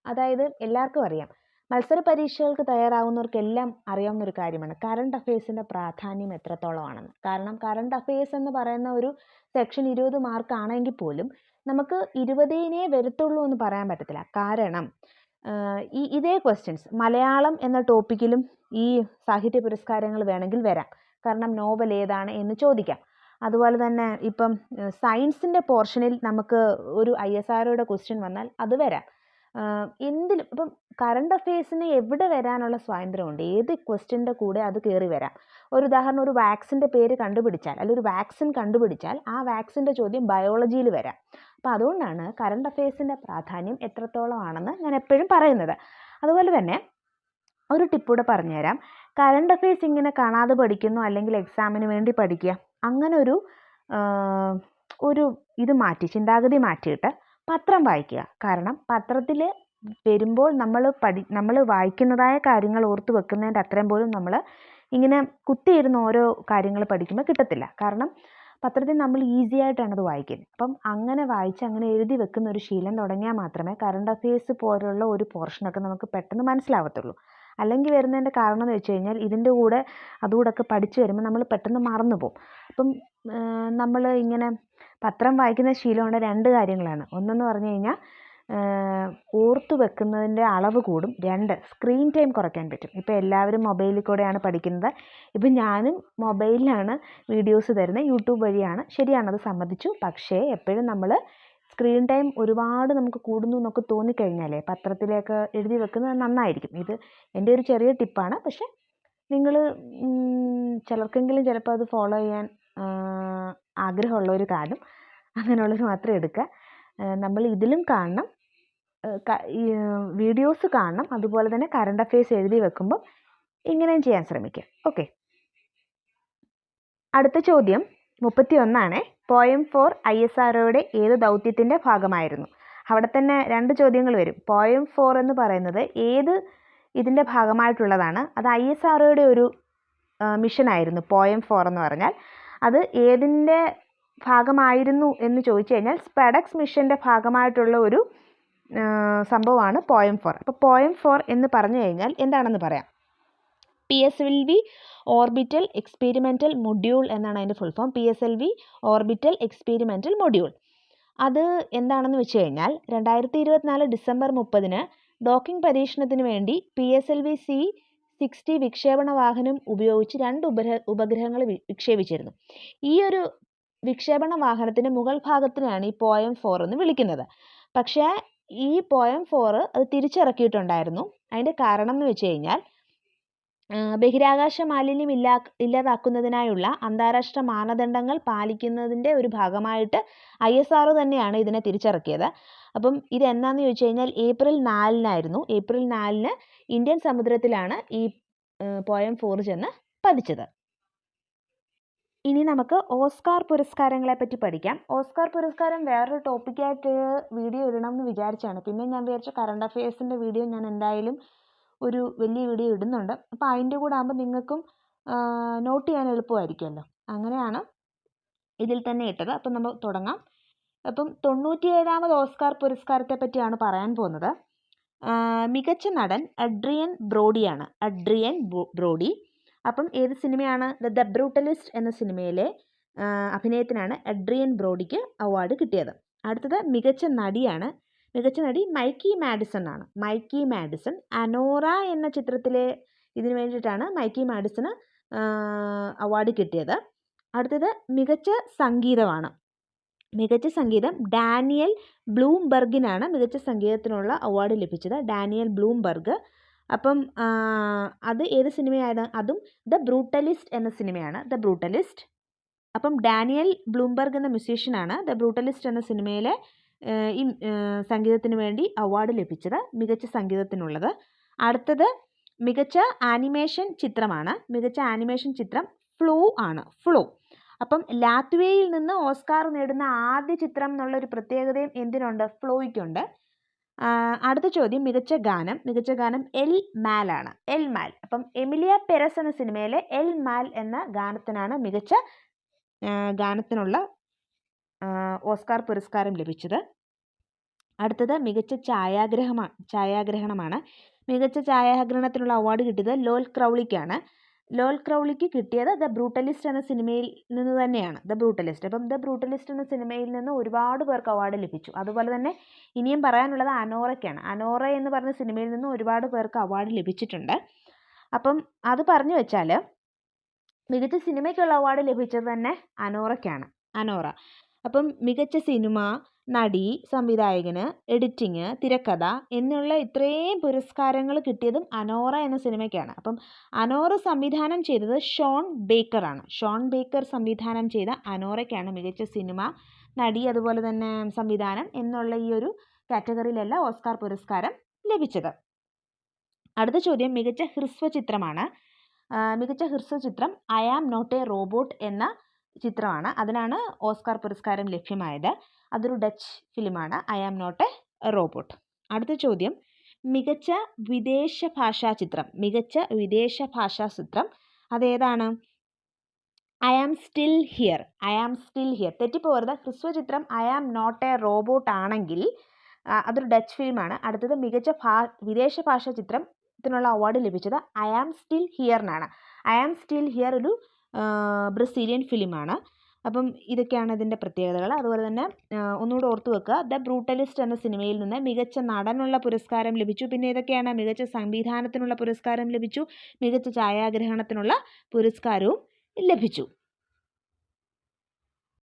അതായത് എല്ലാവർക്കും അറിയാം, മത്സര പരീക്ഷകൾക്ക് തയ്യാറാവുന്നവർക്കെല്ലാം അറിയാവുന്ന ഒരു കാര്യമാണ് കറണ്ട് അഫയേഴ്സിൻ്റെ പ്രാധാന്യം എത്രത്തോളമാണെന്ന്. കാരണം കറണ്ട് അഫയേഴ്സ് എന്ന് പറയുന്ന ഒരു സെക്ഷൻ 20 മാർക്ക് ആണെങ്കിൽ പോലും നമുക്ക് 20 വരത്തുള്ളൂ എന്ന് പറയാൻ പറ്റത്തില്ല. കാരണം ഇതേ ക്വസ്റ്റ്യൻസ് മലയാളം എന്ന ടോപ്പിക്കിലും ഈ സാഹിത്യ പുരസ്കാരങ്ങൾ വേണമെങ്കിൽ വരാം. കാരണം നോവൽ ഏതാണ് എന്ന് ചോദിക്കാം. അതുപോലെ തന്നെ ഇപ്പം സയൻസിൻ്റെ പോർഷനിൽ നമുക്ക് ഒരു ISROയുടെ ക്വസ്റ്റ്യൻ വന്നാൽ അത് വരാം. എന്തിലും ഇപ്പം കറണ്ട് അഫയേഴ്സിന് എവിടെ വരാനുള്ള സ്വാതന്ത്ര്യമുണ്ട്. ഏത് ക്വസ്റ്റ്യൻ്റെ കൂടെ അത് കയറി വരാം. ഒരു ഉദാഹരണം, ഒരു വാക്സിൻ്റെ പേര് കണ്ടുപിടിച്ചാൽ, അല്ലെങ്കിൽ ഒരു വാക്സിൻ കണ്ടുപിടിച്ചാൽ ആ വാക്സിൻ്റെ ചോദ്യം ബയോളജിയിൽ വരാം. അപ്പോൾ അതുകൊണ്ടാണ് കറണ്ട് അഫയേഴ്സിൻ്റെ പ്രാധാന്യം എത്രത്തോളമാണെന്ന് ഞാൻ എപ്പോഴും പറയുന്നത്. അതുപോലെ തന്നെ ഒരു ടിപ്പൂടെ പറഞ്ഞുതരാം. കറണ്ട് അഫയേഴ്സ് ഇങ്ങനെ കാണാതെ പഠിക്കുന്നു, അല്ലെങ്കിൽ എക്സാമിന് വേണ്ടി പഠിക്കുക, അങ്ങനെ ഒരു ചിന്താഗതി മാറ്റിയിട്ട് പത്രം വായിക്കുക. കാരണം പത്രത്തിൽ വരുമ്പോൾ നമ്മൾ വായിക്കുന്നതായ കാര്യങ്ങൾ ഓർത്ത് വെക്കുന്നതിൻ്റെ അത്രയും പോലും നമ്മൾ ഇങ്ങനെ കുത്തിയിരുന്ന് ഓരോ കാര്യങ്ങൾ പഠിക്കുമ്പോൾ കിട്ടത്തില്ല. കാരണം പത്രത്തിൽ നമ്മൾ ഈസി ആയിട്ടാണ് അത് വായിക്കുന്നത്. അപ്പം അങ്ങനെ വായിച്ച് അങ്ങനെ എഴുതി വെക്കുന്ന ഒരു ശീലം തുടങ്ങിയാൽ മാത്രമേ കറണ്ട് അഫയേഴ്സ് പോലുള്ള ഒരു പോർഷനൊക്കെ നമുക്ക് പെട്ടെന്ന് മനസ്സിലാവത്തുള്ളൂ. അല്ലെങ്കിൽ വരുന്നതിൻ്റെ കാരണം എന്ന് വെച്ച് കഴിഞ്ഞാൽ ഇതിൻ്റെ കൂടെ അതുകൂടെയൊക്കെ പഠിച്ചു വരുമ്പോൾ നമ്മൾ പെട്ടെന്ന് മറന്നു പോകും. അപ്പം നമ്മൾ ഇങ്ങനെ പത്രം വായിക്കുന്ന ശീലമുള്ള 2 കാര്യങ്ങളാണ്. ഒന്നെന്ന് പറഞ്ഞു കഴിഞ്ഞാൽ ഓർത്തു വെക്കുന്നതിൻ്റെ അളവ് കൂടും. 2 സ്ക്രീൻ ടൈം കുറയ്ക്കാൻ പറ്റും. ഇപ്പോൾ എല്ലാവരും മൊബൈലിൽ കൂടെയാണ് പഠിക്കുന്നത്. ഇപ്പം ഞാനും മൊബൈലിലാണ് വീഡിയോസ് തരുന്നത്, യൂട്യൂബ് വഴിയാണ്. ശരിയാണത് സമ്മതിച്ചു. പക്ഷേ എപ്പോഴും നമ്മൾ സ്ക്രീൻ ടൈം ഒരുപാട് നമുക്ക് കൂടുന്നു എന്നൊക്കെ തോന്നിക്കഴിഞ്ഞാലേ പത്രത്തിലേക്ക് എഴുതി വെക്കുന്നത് നന്നായിരിക്കും. ഇത് എൻ്റെ ഒരു ചെറിയ ടിപ്പാണ്. പക്ഷേ നിങ്ങൾ ചിലർക്കെങ്കിലും ചിലപ്പോൾ അത് ഫോളോ ചെയ്യാൻ ആഗ്രഹമുള്ളവർ കാണും. അങ്ങനെയുള്ളവർ മാത്രം എടുക്കുക. നമ്മൾ ഇതിലും കാണണം, വീഡിയോസ് കാണണം. അതുപോലെ തന്നെ കറണ്ട് അഫയേഴ്സ് എഴുതി വെക്കുമ്പോൾ ഇങ്ങനെയും ചെയ്യാൻ ശ്രമിക്കുക. ഓക്കെ, അടുത്ത ചോദ്യം 31 പോയം ഫോർ ISROയുടെ ഏത് ദൗത്യത്തിൻ്റെ ഭാഗമായിരുന്നു? അവിടെ തന്നെ 2 ചോദ്യങ്ങൾ വരും. പോയം 4 എന്ന് പറയുന്നത് ഏത് ഇതിൻ്റെ ഭാഗമായിട്ടുള്ളതാണ്? അത് ISROയുടെ ഒരു മിഷനായിരുന്നു പോയം 4 എന്ന് പറഞ്ഞാൽ. അത് ഏതിൻ്റെ ഭാഗമായിരുന്നു എന്ന് ചോദിച്ചു കഴിഞ്ഞാൽ സ്പെഡക്സ് മിഷൻ്റെ ഭാഗമായിട്ടുള്ള ഒരു സംഭവമാണ് പോയം 4. അപ്പോൾ പോയം 4 എന്ന് പറഞ്ഞു കഴിഞ്ഞാൽ എന്താണെന്ന് പറയാം. PSLV ഓർബിറ്റൽ എക്സ്പെരിമെൻ്റൽ മൊഡ്യൂൾ എന്നാണ് അതിൻ്റെ full form. PSLV orbital experimental module. അത് എന്താണെന്ന് വെച്ച് കഴിഞ്ഞാൽ 2024 ഡിസംബർ 30 ഡോക്കിംഗ് പരീക്ഷണത്തിന് വേണ്ടി PSLV C-60 വിക്ഷേപണ വാഹനം ഉപയോഗിച്ച് 2 ഉപഗ്രഹങ്ങൾ വിക്ഷേപിച്ചിരുന്നു. ഈ ഒരു വിക്ഷേപണ വാഹനത്തിൻ്റെ മുകൾ ഭാഗത്തിനാണ് ഈ പോയം 4 എന്ന് വിളിക്കുന്നത്. പക്ഷേ ഈ പോയം 4 അത് തിരിച്ചിറക്കിയിട്ടുണ്ടായിരുന്നു. അതിൻ്റെ കാരണം എന്ന് വെച്ച് കഴിഞ്ഞാൽ ബഹിരാകാശ മാലിന്യം ഇല്ലാതാക്കുന്നതിനായുള്ള അന്താരാഷ്ട്ര മാനദണ്ഡങ്ങൾ പാലിക്കുന്നതിൻ്റെ ഒരു ഭാഗമായിട്ട് ISRO തന്നെയാണ് ഇതിനെ തിരിച്ചിറക്കിയത്. അപ്പം ഇത് എന്നാന്ന് ചോദിച്ചു കഴിഞ്ഞാൽ ഏപ്രിൽ 4 ഏപ്രിൽ 4 ഇന്ത്യൻ സമുദ്രത്തിലാണ് ഈ പോയം 4 ചെന്ന് പതിച്ചത്. ഇനി നമുക്ക് ഓസ്കാർ പുരസ്കാരങ്ങളെ പറ്റി പഠിക്കാം. ഓസ്കാർ പുരസ്കാരം വേറൊരു ടോപ്പിക്കായിട്ട് വീഡിയോ ഇടണം എന്ന് വിചാരിച്ചാണ്. പിന്നെ ഞാൻ വിചാരിച്ച കറണ്ട് അഫയേഴ്സിൻ്റെ വീഡിയോ ഞാൻ എന്തായാലും ഒരു വലിയ വീഡിയോ ഇടുന്നുണ്ട്. അപ്പോൾ അതിൻ്റെ കൂടെ ആകുമ്പോൾ നിങ്ങൾക്കും നോട്ട് ചെയ്യാൻ എളുപ്പമായിരിക്കുമല്ലോ. അങ്ങനെയാണ് ഇതിൽ തന്നെ ഇട്ടത്. അപ്പം നമ്മൾ തുടങ്ങാം. അപ്പം 97ാമത് ഓസ്കാർ പുരസ്കാരത്തെ പറ്റിയാണ് പറയാൻ പോകുന്നത്. മികച്ച നടൻ അഡ്രിയൻ ബ്രോഡിയാണ്. Adrian Brody. അപ്പം ഏത് സിനിമയാണ്? ദ ബ്രൂട്ടലിസ്റ്റ് എന്ന സിനിമയിലെ അഭിനയത്തിനാണ് അഡ്രിയൻ ബ്രോഡിക്ക് അവാർഡ് കിട്ടിയത്. അടുത്തത് മികച്ച നടിയാണ്. മികച്ച നടി മൈക്കി മാഡിസൺ ആണ്. മൈക്കി മാഡിസൺ. അനോറ എന്ന ചിത്രത്തിലെ ഇതിനു വേണ്ടിയിട്ടാണ് മൈക്കി മാഡിസണ് അവാർഡ് കിട്ടിയത്. അടുത്തത് മികച്ച സംഗീതമാണ്. മികച്ച സംഗീതം ഡാനിയൽ ബ്ലൂംബർഗിനാണ് മികച്ച സംഗീതത്തിനുള്ള അവാർഡ് ലഭിച്ചത്. Daniel Bloomberg. അപ്പം അത് ഏത് സിനിമയാണ്? അതും ദ ബ്രൂട്ടലിസ്റ്റ് എന്ന സിനിമയാണ്. The brutalist. അപ്പം ഡാനിയൽ ബ്ലൂംബർഗ് എന്ന മ്യൂസീഷ്യനാണ് ദ ബ്രൂട്ടലിസ്റ്റ് എന്ന സിനിമയിലെ ഈ സംഗീതത്തിന് വേണ്ടി അവാർഡ് ലഭിച്ചത്, മികച്ച സംഗീതത്തിനുള്ളത്. അടുത്തത് മികച്ച ആനിമേഷൻ ചിത്രമാണ്. മികച്ച ആനിമേഷൻ ചിത്രം ഫ്ലോ ആണ്. ഫ്ലോ. അപ്പം ലാത്വിയയിൽ നിന്ന് ഓസ്കാർ നേടുന്ന ആദ്യ ചിത്രം എന്നുള്ളൊരു പ്രത്യേകതയും എന്തിനുണ്ട്? ഫ്ലോയ്ക്കുണ്ട്. അടുത്ത ചോദ്യം മികച്ച ഗാനം. മികച്ച ഗാനം എൽ മാൽ ആണ്. എൽ മാൽ. അപ്പം എമിലിയ പെരസ് എന്ന സിനിമയിലെ എൽ മാൽ എന്ന ഗാനത്തിനാണ് മികച്ച ഗാനത്തിനുള്ള ഓസ്കാർ പുരസ്കാരം ലഭിച്ചത്. അടുത്തത് മികച്ച ഛായാഗ്രഹണമാണ്. മികച്ച ഛായാഗ്രഹണത്തിനുള്ള അവാർഡ് കിട്ടിയത് ലോൽ ക്രൗളിക്കാണ്. ലോൽ ക്രൗളിക്ക് കിട്ടിയത് ദ ബ്രൂട്ടലിസ്റ്റ് എന്ന സിനിമയിൽ നിന്ന് തന്നെയാണ്. The brutalist. അപ്പം ദ ബ്രൂട്ടലിസ്റ്റ് എന്ന സിനിമയിൽ നിന്ന് ഒരുപാട് പേർക്ക് അവാർഡ് ലഭിച്ചു. അതുപോലെ തന്നെ ഇനിയും പറയാനുള്ളത് അനോറയ്ക്കാണ്. അനോറ എന്ന് പറഞ്ഞ സിനിമയിൽ നിന്ന് ഒരുപാട് പേർക്ക് അവാർഡ് ലഭിച്ചിട്ടുണ്ട്. അപ്പം അത് പറഞ്ഞു വെച്ചാൽ മികച്ച സിനിമയ്ക്കുള്ള അവാർഡ് ലഭിച്ചത് തന്നെ അനോറയ്ക്കാണ്. അനോറ. അപ്പം മികച്ച സിനിമ, നടി, സംവിധായകന്, എഡിറ്റിങ്, തിരക്കഥ എന്നുള്ള ഇത്രയും പുരസ്കാരങ്ങൾ കിട്ടിയതും അനോറ എന്ന സിനിമയ്ക്കാണ്. അപ്പം അനോറ സംവിധാനം ചെയ്തത് ഷോൺ ബേക്കറാണ്. ഷോൺ ബേക്കർ സംവിധാനം ചെയ്ത അനോറയ്ക്കാണ് മികച്ച സിനിമ, നടി, അതുപോലെ തന്നെ സംവിധാനം എന്നുള്ള ഈ ഒരു കാറ്റഗറിയിലെല്ലാം ഓസ്കാർ പുരസ്കാരം ലഭിച്ചത്. അടുത്ത ചോദ്യം മികച്ച ഹ്രസ്വചിത്രമാണ്. മികച്ച ഹ്രസ്വചിത്രം I am not a robot എന്ന ചിത്രമാണ്. അതിനാണ് ഓസ്കാർ പുരസ്കാരം ലഭ്യമായത്. അതൊരു ഡച്ച് ഫിലിമാണ്, I am not a robot. അടുത്ത ചോദ്യം മികച്ച വിദേശ ഭാഷാ ചിത്രം. മികച്ച വിദേശ ഭാഷാ ചിത്രം അതേതാണ്? I am still here. I am still here തെറ്റിപ്പോകരുത്. ഹ്രസ്വചിത്രം I am not a robot ആണെങ്കിൽ അതൊരു ഡച്ച് ഫിലിമാണ്. അടുത്തത് മികച്ച വിദേശ ഭാഷാ ചിത്രത്തിനുള്ള അവാർഡ് ലഭിച്ചത് ഐ ആം സ്റ്റിൽ ഹിയറിനാണ്. ഐ ആം സ്റ്റിൽ ഹിയർ ഒരു ബ്രസീലിയൻ ഫിലിമാണ്. അപ്പം ഇതൊക്കെയാണ് ഇതിൻ്റെ പ്രത്യേകതകൾ. അതുപോലെ തന്നെ ഒന്നുകൂടെ ഓർത്തു വെക്കുക, ദ ബ്രൂട്ടലിസ്റ്റ് എന്ന സിനിമയിൽ നിന്ന് മികച്ച നടനുള്ള പുരസ്കാരം ലഭിച്ചു. പിന്നെ ഏതൊക്കെയാണ്? മികച്ച സംവിധാനത്തിനുള്ള പുരസ്കാരം ലഭിച്ചു, മികച്ച ഛായാഗ്രഹണത്തിനുള്ള പുരസ്കാരവും ലഭിച്ചു.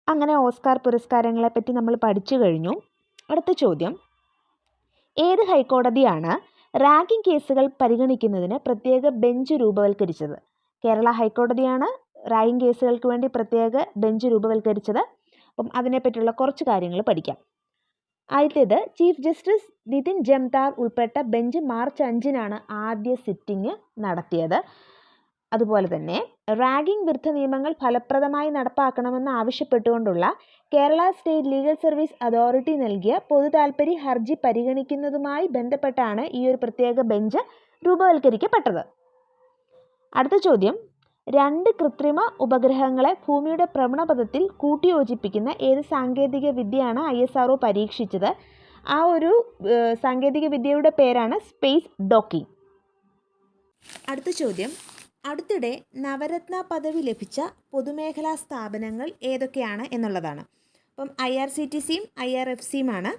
അങ്ങനെ ഓസ്കാർ പുരസ്കാരങ്ങളെ പറ്റി നമ്മൾ പഠിച്ചു കഴിഞ്ഞു. അടുത്ത ചോദ്യം, ഏത് ഹൈക്കോടതിയാണ് റാഗിംഗ് കേസുകൾ പരിഗണിക്കുന്നതിന് പ്രത്യേക ബെഞ്ച് രൂപവൽക്കരിച്ചത്? കേരള ഹൈക്കോടതിയാണ് റാഗിംഗ് കേസുകൾക്ക് വേണ്ടി പ്രത്യേക ബെഞ്ച് രൂപവൽക്കരിച്ചത്. അപ്പം അതിനെപ്പറ്റിയുള്ള കുറച്ച് കാര്യങ്ങൾ പഠിക്കാം. ആദ്യത്തേത്, ചീഫ് ജസ്റ്റിസ് നിതിൻ ജംതാർ ഉൾപ്പെട്ട ബെഞ്ച് മാർച്ച് 5-നാണ് ആദ്യ സിറ്റിംഗ് നടത്തിയത്. അതുപോലെ തന്നെ റാഗിംഗ് വിരുദ്ധ നിയമങ്ങൾ ഫലപ്രദമായി നടപ്പാക്കണമെന്ന് ആവശ്യപ്പെട്ടുകൊണ്ടുള്ള Kerala state legal service authority നൽകിയ പൊതു താൽപ്പര്യ ഹർജി പരിഗണിക്കുന്നതുമായി ബന്ധപ്പെട്ടാണ് ഈ ഒരു പ്രത്യേക ബെഞ്ച് രൂപവൽക്കരിക്കപ്പെട്ടത്. അടുത്ത ചോദ്യം, 2 കൃത്രിമ ഉപഗ്രഹങ്ങളെ ഭൂമിയുടെ ഭ്രമണപഥത്തിൽ കൂട്ടിയോജിപ്പിക്കുന്ന ഏത് സാങ്കേതിക വിദ്യയാണ് ISRO പരീക്ഷിച്ചത്? ആ ഒരു സാങ്കേതിക വിദ്യയുടെ പേരാണ് സ്പേസ് ഡോക്കിംഗ്. അടുത്ത ചോദ്യം, അടുത്തിടെ നവരത്ന പദവി ലഭിച്ച പൊതുമേഖലാ സ്ഥാപനങ്ങൾ ഏതൊക്കെയാണ് എന്നുള്ളതാണ്. അപ്പം IRCTCയും IRFCയുമാണ്.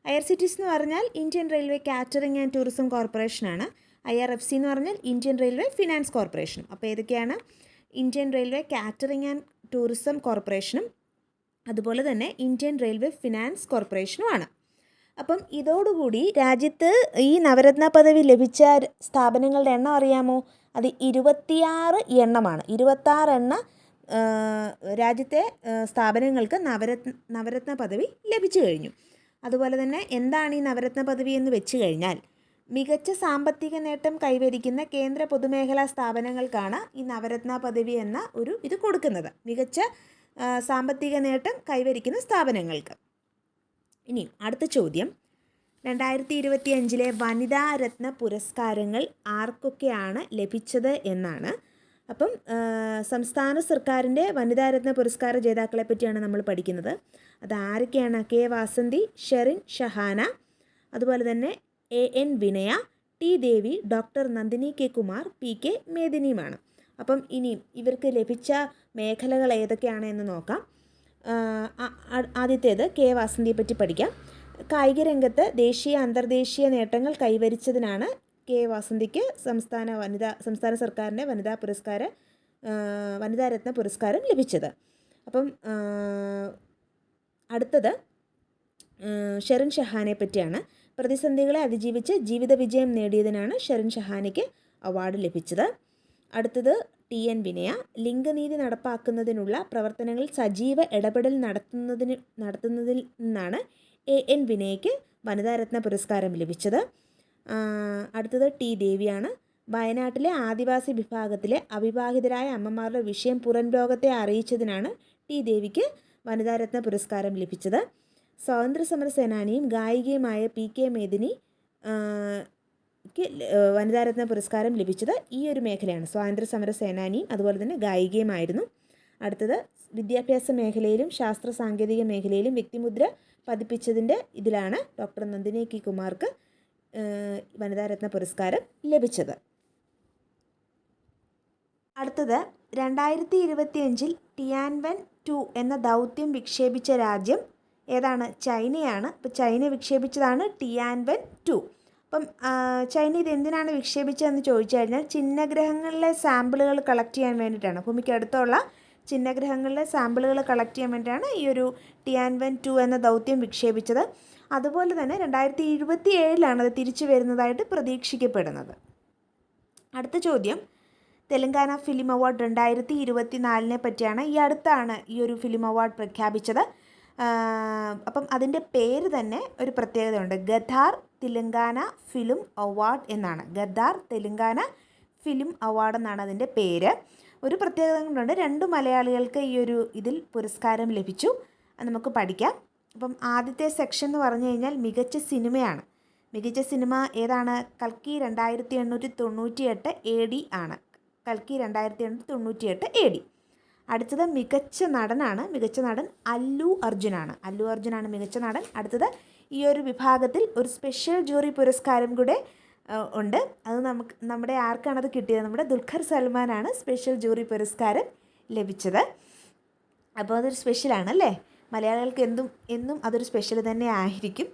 IRCTC എന്ന് പറഞ്ഞാൽ Indian railway catering and tourism കോർപ്പറേഷനാണ്. IRFC എന്ന് പറഞ്ഞാൽ ഇന്ത്യൻ റെയിൽവേ ഫിനാൻസ് കോർപ്പറേഷനും. അപ്പോൾ ഏതൊക്കെയാണ്? Indian railway catering and tourism കോർപ്പറേഷനും അതുപോലെ തന്നെ ഇന്ത്യൻ റെയിൽവേ ഫിനാൻസ് കോർപ്പറേഷനുമാണ്. അപ്പം ഇതോടുകൂടി രാജ്യത്ത് ഈ നവരത്ന പദവി ലഭിച്ച സ്ഥാപനങ്ങളുടെ എണ്ണം അറിയാമോ? അത് 26 എണ്ണമാണ്. 26 എണ്ണം രാജ്യത്തെ സ്ഥാപനങ്ങൾക്ക് നവരത്ന പദവി ലഭിച്ചു കഴിഞ്ഞു. അതുപോലെ തന്നെ എന്താണ് ഈ നവരത്ന പദവി എന്ന് വെച്ച് കഴിഞ്ഞാൽ, മികച്ച സാമ്പത്തിക നേട്ടം കൈവരിക്കുന്ന കേന്ദ്ര പൊതുമേഖലാ സ്ഥാപനങ്ങൾക്കാണ് ഈ നവരത്ന പദവി എന്ന ഒരു ഇത് കൊടുക്കുന്നത്. മികച്ച സാമ്പത്തിക നേട്ടം കൈവരിക്കുന്ന സ്ഥാപനങ്ങൾക്ക്. ഇനി അടുത്ത ചോദ്യം, 2025 വനിതാ രത്ന പുരസ്കാരങ്ങൾ ആർക്കൊക്കെയാണ് ലഭിച്ചത് എന്നാണ്. അപ്പം സംസ്ഥാന സർക്കാരിൻ്റെ വനിതാ രത്ന പുരസ്കാര ജേതാക്കളെ പറ്റിയാണ് നമ്മൾ പഠിക്കുന്നത്. അത് ആരൊക്കെയാണ്? കെ വാസന്തി, ഷെറിൻ ഷഹാന, അതുപോലെ തന്നെ AN Vinaya, T Devi, doctor Nandini K Kumar, PK മേദിനിയുമാണ്. അപ്പം ഇനി ഇവർക്ക് ലഭിച്ച മേഖലകൾ ഏതൊക്കെയാണ് എന്ന് നോക്കാം. ആദ്യത്തേത് കെ വാസന്തിയെ പറ്റി പഠിക്കാം. കായിക രംഗത്ത് ദേശീയ അന്തർദേശീയ നേട്ടങ്ങൾ കൈവരിച്ചതിനാണ് കെ വാസന്തിക്ക് സംസ്ഥാന സർക്കാരിൻ്റെ വനിതാ രത്ന പുരസ്കാരം ലഭിച്ചത്. അപ്പം അടുത്തത് ഷെറിൻ ഷഹാനെ പറ്റിയാണ്. പ്രതിസന്ധികളെ അതിജീവിച്ച് ജീവിത വിജയം നേടിയതിനാണ് ഷെറിൻ ഷഹാനയ്ക്ക് അവാർഡ് ലഭിച്ചത്. അടുത്തത് TN വിനയ, ലിംഗനീതി നടപ്പാക്കുന്നതിനുള്ള പ്രവർത്തനങ്ങളിൽ സജീവ ഇടപെടൽ നടത്തുന്നതിൽ നിന്നാണ് AN വിനയയ്ക്ക് വനിതാരത്ന പുരസ്കാരം ലഭിച്ചത്. അടുത്തത് T ദേവിയാണ്. വയനാട്ടിലെ ആദിവാസി വിഭാഗത്തിലെ അവിവാഹിതരായ അമ്മമാരുടെ വിഷയം പുറം ലോകത്തെ അറിയിച്ചതിനാണ് T ദേവിക്ക് വനിതാരത്ന പുരസ്കാരം ലഭിച്ചത്. സ്വാതന്ത്ര്യസമര സേനാനിയും ഗായികയുമായ PK മേദിനി വനിതാരത്ന പുരസ്കാരം ലഭിച്ചത് ഈ ഒരു മേഖലയാണ്. സ്വാതന്ത്ര്യസമര സേനാനിയും അതുപോലെ തന്നെ ഗായികയുമായിരുന്നു. അടുത്തത് വിദ്യാഭ്യാസ മേഖലയിലും ശാസ്ത്ര സാങ്കേതിക മേഖലയിലും വ്യക്തിമുദ്ര പതിപ്പിച്ചതിൻ്റെ ഇതിലാണ് ഡോക്ടർ നന്ദിനി K കുമാർക്ക് വനിതാരത്ന പുരസ്കാരം ലഭിച്ചത്. അടുത്തത് 2025 ടിയാൻവൻ 2 എന്ന ദൗത്യം വിക്ഷേപിച്ച രാജ്യം ഏതാണ്? ചൈനയാണ്. അപ്പോൾ ചൈന വിക്ഷേപിച്ചതാണ് ടിയാൻവൻ 2. അപ്പം ചൈന ഇത് എന്തിനാണ് വിക്ഷേപിച്ചതെന്ന് ചോദിച്ചു കഴിഞ്ഞാൽ ചിഹ്നഗ്രഹങ്ങളിലെ സാമ്പിളുകൾ കളക്ട് ചെയ്യാൻ വേണ്ടിയിട്ടാണ്. ഭൂമിക്ക് അടുത്തുള്ള ചിഹ്നഗ്രഹങ്ങളിലെ സാമ്പിളുകൾ കളക്ട് ചെയ്യാൻ വേണ്ടിയിട്ടാണ് ഈ ഒരു ടിയാൻവൻ 2 എന്ന ദൗത്യം വിക്ഷേപിച്ചത്. അതുപോലെ തന്നെ 2027 അത് തിരിച്ചു വരുന്നതായിട്ട് പ്രതീക്ഷിക്കപ്പെടുന്നത്. അടുത്ത ചോദ്യം, തെലങ്കാന ഫിലിം അവാർഡ് 2024 പറ്റിയാണ്. ഈ അടുത്താണ് ഈ ഒരു ഫിലിം അവാർഡ് പ്രഖ്യാപിച്ചത്. അപ്പം അതിൻ്റെ പേര് തന്നെ ഒരു പ്രത്യേകതയുണ്ട്. ഗദ്ദാർ തെലങ്കാന ഫിലിം അവാർഡ് എന്നാണ്. ഗദ്ദാർ തെലങ്കാന ഫിലിം അവാർഡ് എന്നാണ് അതിൻ്റെ പേര്. ഒരു പ്രത്യേകത കൊണ്ടുണ്ട്, 2 മലയാളികൾക്ക് ഈ ഒരു ഇതിൽ പുരസ്കാരം ലഭിച്ചു. അത് നമുക്ക് പഠിക്കാം. അപ്പം ആദ്യത്തെ സെക്ഷൻ എന്ന് പറഞ്ഞു കഴിഞ്ഞാൽ മികച്ച സിനിമയാണ്. മികച്ച സിനിമ ഏതാണ്? കൽക്കി 2898 AD ആണ്. കൽക്കി 2898 AD. അടുത്തത് മികച്ച നടനാണ്. മികച്ച നടൻ അല്ലു അർജുനാണ് മികച്ച നടൻ. അടുത്തത് ഈ ഒരു വിഭാഗത്തിൽ ഒരു സ്പെഷ്യൽ ജൂറി പുരസ്കാരം കൂടെ ഉണ്ട്. അത് നമ്മുടെ ആർക്കാണത് കിട്ടിയത്? നമ്മുടെ ദുൽഖർ സൽമാനാണ് സ്പെഷ്യൽ ജൂറി പുരസ്കാരം ലഭിച്ചത്. അപ്പോൾ അതൊരു സ്പെഷ്യലാണല്ലേ. മലയാളികൾക്ക് എന്നും അതൊരു സ്പെഷ്യൽ തന്നെ ആയിരിക്കും.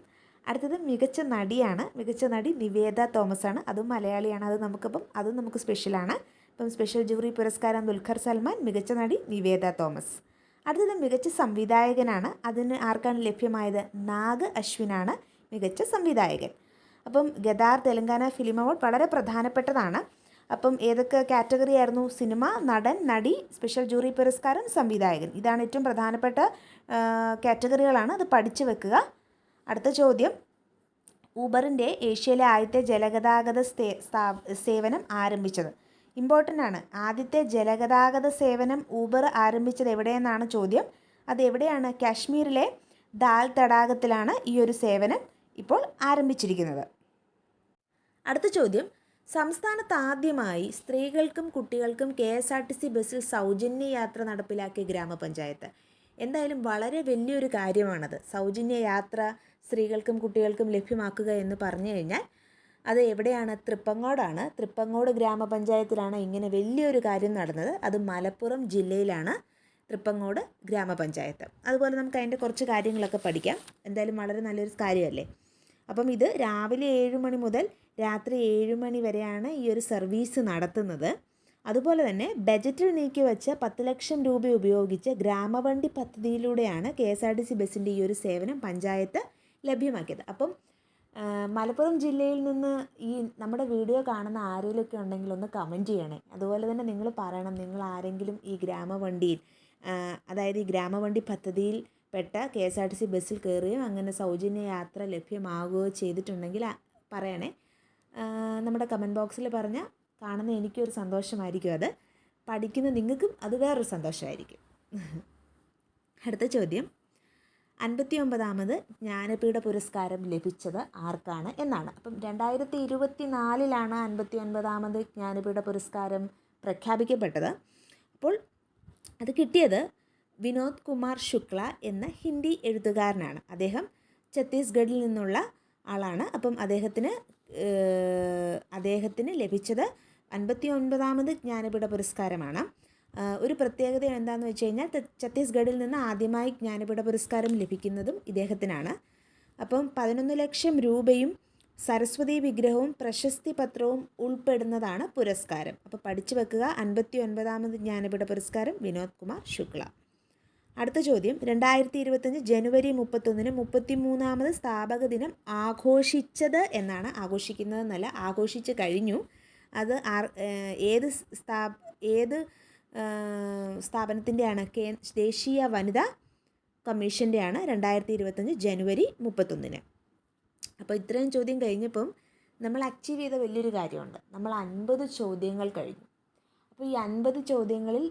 അടുത്തത് മികച്ച നടിയാണ്. മികച്ച നടി നിവേദ തോമസാണ്. അതും മലയാളിയാണ്. അതും നമുക്ക് സ്പെഷ്യലാണ്. അപ്പം സ്പെഷ്യൽ ജൂറി പുരസ്കാരം ദുൽഖർ സൽമാൻ, മികച്ച നടി നിവേദ തോമസ്. അടുത്തത് മികച്ച സംവിധായകനാണ്. അതിന് ആർക്കാണ് ലഭ്യമായത്? നാഗ് അശ്വിനാണ് മികച്ച സംവിധായകൻ. അപ്പം ഗദാർ തെലങ്കാന ഫിലിം അവാർഡ് വളരെ പ്രധാനപ്പെട്ടതാണ്. അപ്പം ഏതൊക്കെ കാറ്റഗറി ആയിരുന്നു? സിനിമ, നടൻ, നടി, സ്പെഷ്യൽ ജൂറി പുരസ്കാരം, സംവിധായകൻ. ഇതാണ് ഏറ്റവും പ്രധാനപ്പെട്ട കാറ്റഗറികളാണ്. അത് പഠിച്ചു വെക്കുക. അടുത്ത ചോദ്യം, ഊബറിൻ്റെ ഏഷ്യയിലെ ആദ്യത്തെ ജലഗതാഗത സേവനം ആരംഭിച്ചത്? ഇമ്പോർട്ടൻ്റ് ആണ്. ആദ്യത്തെ ജലഗതാഗത സേവനം ഊബർ ആരംഭിച്ചത് എവിടെയെന്നാണ് ചോദ്യം. അത് എവിടെയാണ്? കാശ്മീരിലെ ദാൽ തടാകത്തിലാണ് ഈ ഒരു സേവനം ഇപ്പോൾ ആരംഭിച്ചിരിക്കുന്നത്. അടുത്ത ചോദ്യം, സംസ്ഥാനത്ത് ആദ്യമായി സ്ത്രീകൾക്കും കുട്ടികൾക്കും KSRTC ബസ്സിൽ സൗജന്യ യാത്ര നടപ്പിലാക്കിയ ഗ്രാമപഞ്ചായത്ത്. എന്തായാലും വളരെ വലിയൊരു കാര്യമാണത്. സൗജന്യ യാത്ര സ്ത്രീകൾക്കും കുട്ടികൾക്കും ലഭ്യമാക്കുക എന്ന് പറഞ്ഞു കഴിഞ്ഞാൽ അത് എവിടെയാണ്? തൃപ്പങ്ങോടാണ്. തൃപ്പങ്ങോട് ഗ്രാമപഞ്ചായത്തിലാണ് ഇങ്ങനെ വലിയൊരു കാര്യം നടന്നത്. അത് മലപ്പുറം ജില്ലയിലാണ് തൃപ്പങ്ങോട് ഗ്രാമപഞ്ചായത്ത്. അതുപോലെ നമുക്ക് അതിൻ്റെ കുറച്ച് കാര്യങ്ങളൊക്കെ പഠിക്കാം. എന്തായാലും വളരെ നല്ലൊരു കാര്യമല്ലേ. അപ്പം ഇത് രാവിലെ 7 മണി മുതൽ രാത്രി 7 മണി വരെയാണ് ഈ ഒരു സർവീസ് നടത്തുന്നത്. അതുപോലെ തന്നെ ബജറ്റിൽ നീക്കി വെച്ച 10 ലക്ഷം രൂപ ഉപയോഗിച്ച് ഗ്രാമവണ്ടി പദ്ധതിയിലൂടെയാണ് KSRTC ബസ്സിൻ്റെ ഈ ഒരു സേവനം പഞ്ചായത്ത് ലഭ്യമാക്കിയത്. അപ്പം മലപ്പുറം ജില്ലയിൽ നിന്ന് ഈ നമ്മുടെ വീഡിയോ കാണുന്ന ആരെങ്കിലുമൊക്കെ ഉണ്ടെങ്കിൽ ഒന്ന് കമൻറ്റ് ചെയ്യണേ. അതുപോലെ തന്നെ നിങ്ങൾ പറയണം, നിങ്ങൾ ആരെങ്കിലും ഈ ഗ്രാമവണ്ടിയിൽ അതായത് ഈ ഗ്രാമവണ്ടി പദ്ധതിയിൽ പെട്ട KSRTC ബസ്സിൽ കയറുകയും അങ്ങനെ സൗജന്യ യാത്ര ലഭ്യമാകുകയോ ചെയ്തിട്ടുണ്ടെങ്കിൽ പറയണേ. നമ്മുടെ കമൻറ്റ് ബോക്സിൽ പറഞ്ഞാൽ കാണുന്ന എനിക്കൊരു സന്തോഷമായിരിക്കും. അത് പഠിക്കുന്ന നിങ്ങൾക്കും അത് വേറൊരു സന്തോഷമായിരിക്കും. അടുത്ത ചോദ്യം, 59ാമത് ജ്ഞാനപീഠ പുരസ്കാരം ലഭിച്ചത് ആർക്കാണ് എന്നാണ്. അപ്പം 2024 59ാമത് ജ്ഞാനപീഠ പുരസ്കാരം പ്രഖ്യാപിക്കപ്പെട്ടത്. അപ്പോൾ അത് കിട്ടിയത് വിനോദ് കുമാർ ശുക്ല എന്ന ഹിന്ദി എഴുത്തുകാരനാണ്. അദ്ദേഹം ഛത്തീസ്ഗഡിൽ നിന്നുള്ള ആളാണ്. അപ്പം അദ്ദേഹത്തിന് ലഭിച്ചത് 59ാമത് ജ്ഞാനപീഠ പുരസ്കാരമാണ്. ഒരു പ്രത്യേകത എന്താണെന്ന് വെച്ച് കഴിഞ്ഞാൽ ഛത്തീസ്ഗഡിൽ നിന്ന് ആദ്യമായി ജ്ഞാനപീഠ പുരസ്കാരം ലഭിക്കുന്നതും ഇദ്ദേഹത്തിനാണ്. അപ്പം 11 ലക്ഷം രൂപയും സരസ്വതി വിഗ്രഹവും പ്രശസ്തി പത്രവും ഉൾപ്പെടുന്നതാണ് പുരസ്കാരം. അപ്പോൾ പഠിച്ചു വെക്കുക. 59ാമത് ജ്ഞാനപീഠ പുരസ്കാരം വിനോദ് കുമാർ ശുക്ല. അടുത്ത ചോദ്യം, 2025 ജനുവരി 31 33ാമത് സ്ഥാപക ദിനം ആഘോഷിച്ചത് എന്നാണ്. ആഘോഷിക്കുന്നതെന്നല്ല, ആഘോഷിച്ച് കഴിഞ്ഞു. അത് ഏത് സ്ഥാപനത്തിൻ്റെയാണ്? ദേശീയ വനിതാ കമ്മീഷൻ്റെയാണ്. 2025 ജനുവരി 31. അപ്പോൾ ഇത്രയും ചോദ്യം കഴിഞ്ഞപ്പം നമ്മൾ അച്ചീവ് ചെയ്ത വലിയൊരു കാര്യമുണ്ട്. നമ്മൾ 50 ചോദ്യങ്ങൾ കഴിഞ്ഞു. അപ്പോൾ ഈ 50 ചോദ്യങ്ങളിൽ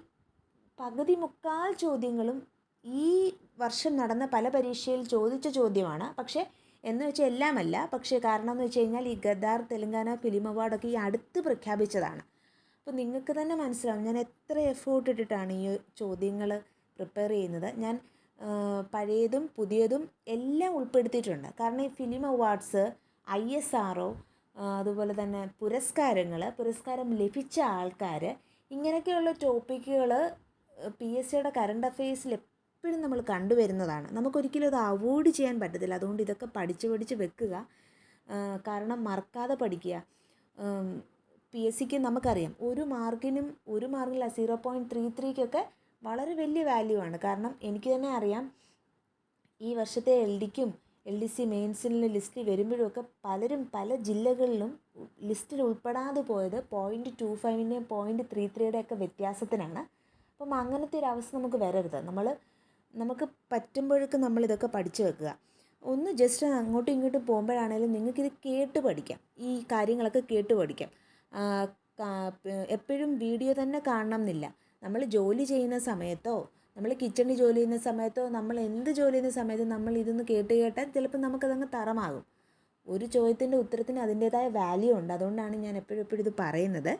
മുക്കാൽ ചോദ്യങ്ങളും ഈ വർഷം നടന്ന പല പരീക്ഷയിൽ ചോദിച്ച ചോദ്യമാണ്. പക്ഷേ എന്ന് വെച്ചാൽ എല്ലാമല്ല. പക്ഷേ കാരണം എന്ന് വെച്ച് കഴിഞ്ഞാൽ ഈ ഗദാർ തെലങ്കാന ഫിലിം അവാർഡൊക്കെ ഈ അടുത്ത് പ്രഖ്യാപിച്ചതാണ്. അപ്പോൾ നിങ്ങൾക്ക് തന്നെ മനസ്സിലാവും ഞാൻ എത്ര എഫേർട്ട് ഇട്ടിട്ടാണ് ഈ ചോദ്യങ്ങൾ പ്രിപ്പയർ ചെയ്യുന്നത്. ഞാൻ പഴയതും പുതിയതും എല്ലാം ഉൾപ്പെടുത്തിയിട്ടുണ്ട്. കാരണം ഈ ഫിലിം അവാർഡ്സ്, ISRO, അതുപോലെ തന്നെ പുരസ്കാരം ലഭിച്ച ആൾക്കാർ, ഇങ്ങനെയൊക്കെയുള്ള ടോപ്പിക്കുകൾ PSCയുടെ കറണ്ട് അഫെയർസിൽ എപ്പോഴും നമ്മൾ കണ്ടുവരുന്നതാണ്. നമുക്കൊരിക്കലും അത് അവോയ്ഡ് ചെയ്യാൻ പറ്റത്തില്ല. അതുകൊണ്ട് ഇതൊക്കെ പഠിച്ച് വെക്കുക. കാരണം മറക്കാതെ പഠിക്കുക. PSCക്ക് നമുക്കറിയാം ഒരു മാർക്കില്ല 0.33 വളരെ വലിയ വാല്യൂ ആണ്. കാരണം എനിക്ക് തന്നെ അറിയാം ഈ വർഷത്തെ LDക്കും LDC മെയിൻസിൻ്റെ ലിസ്റ്റ് വരുമ്പോഴൊക്കെ പലരും പല ജില്ലകളിലും ലിസ്റ്റിൽ ഉൾപ്പെടാതെ പോയത് 0.25-ൻ്റെയും 0.33-യുടെയൊക്കെ വ്യത്യാസത്തിനാണ്. അപ്പം അങ്ങനത്തെ ഒരു അവസ്ഥ നമുക്ക് വരരുത്. നമുക്ക് പറ്റുമ്പോഴൊക്കെ നമ്മളിതൊക്കെ പഠിച്ചു വെക്കുക. ഒന്ന് ജസ്റ്റ് അങ്ങോട്ടും ഇങ്ങോട്ടും പോകുമ്പോഴാണെങ്കിലും നിങ്ങൾക്കിത് കേട്ട് പഠിക്കാം. ഈ കാര്യങ്ങളൊക്കെ കേട്ട് പഠിക്കാം. എപ്പോഴും വീഡിയോ തന്നെ കാണണം എന്നില്ല. നമ്മൾ ജോലി ചെയ്യുന്ന സമയത്തോ നമ്മൾ കിച്ചണിൽ ജോലി ചെയ്യുന്ന സമയത്തോ നമ്മൾ എന്ത് ജോലി ചെയ്യുന്ന സമയത്ത് നമ്മൾ ഇതൊന്ന് കേട്ടാൽ ചിലപ്പോൾ നമുക്കതങ്ങ് തറമാകും. ഒരു ചോദ്യത്തിൻ്റെ ഉത്തരത്തിന് അതിൻ്റേതായ വാല്യൂ ഉണ്ട്. അതുകൊണ്ടാണ് ഞാൻ എപ്പോഴും ഇത് പറയുന്നത്.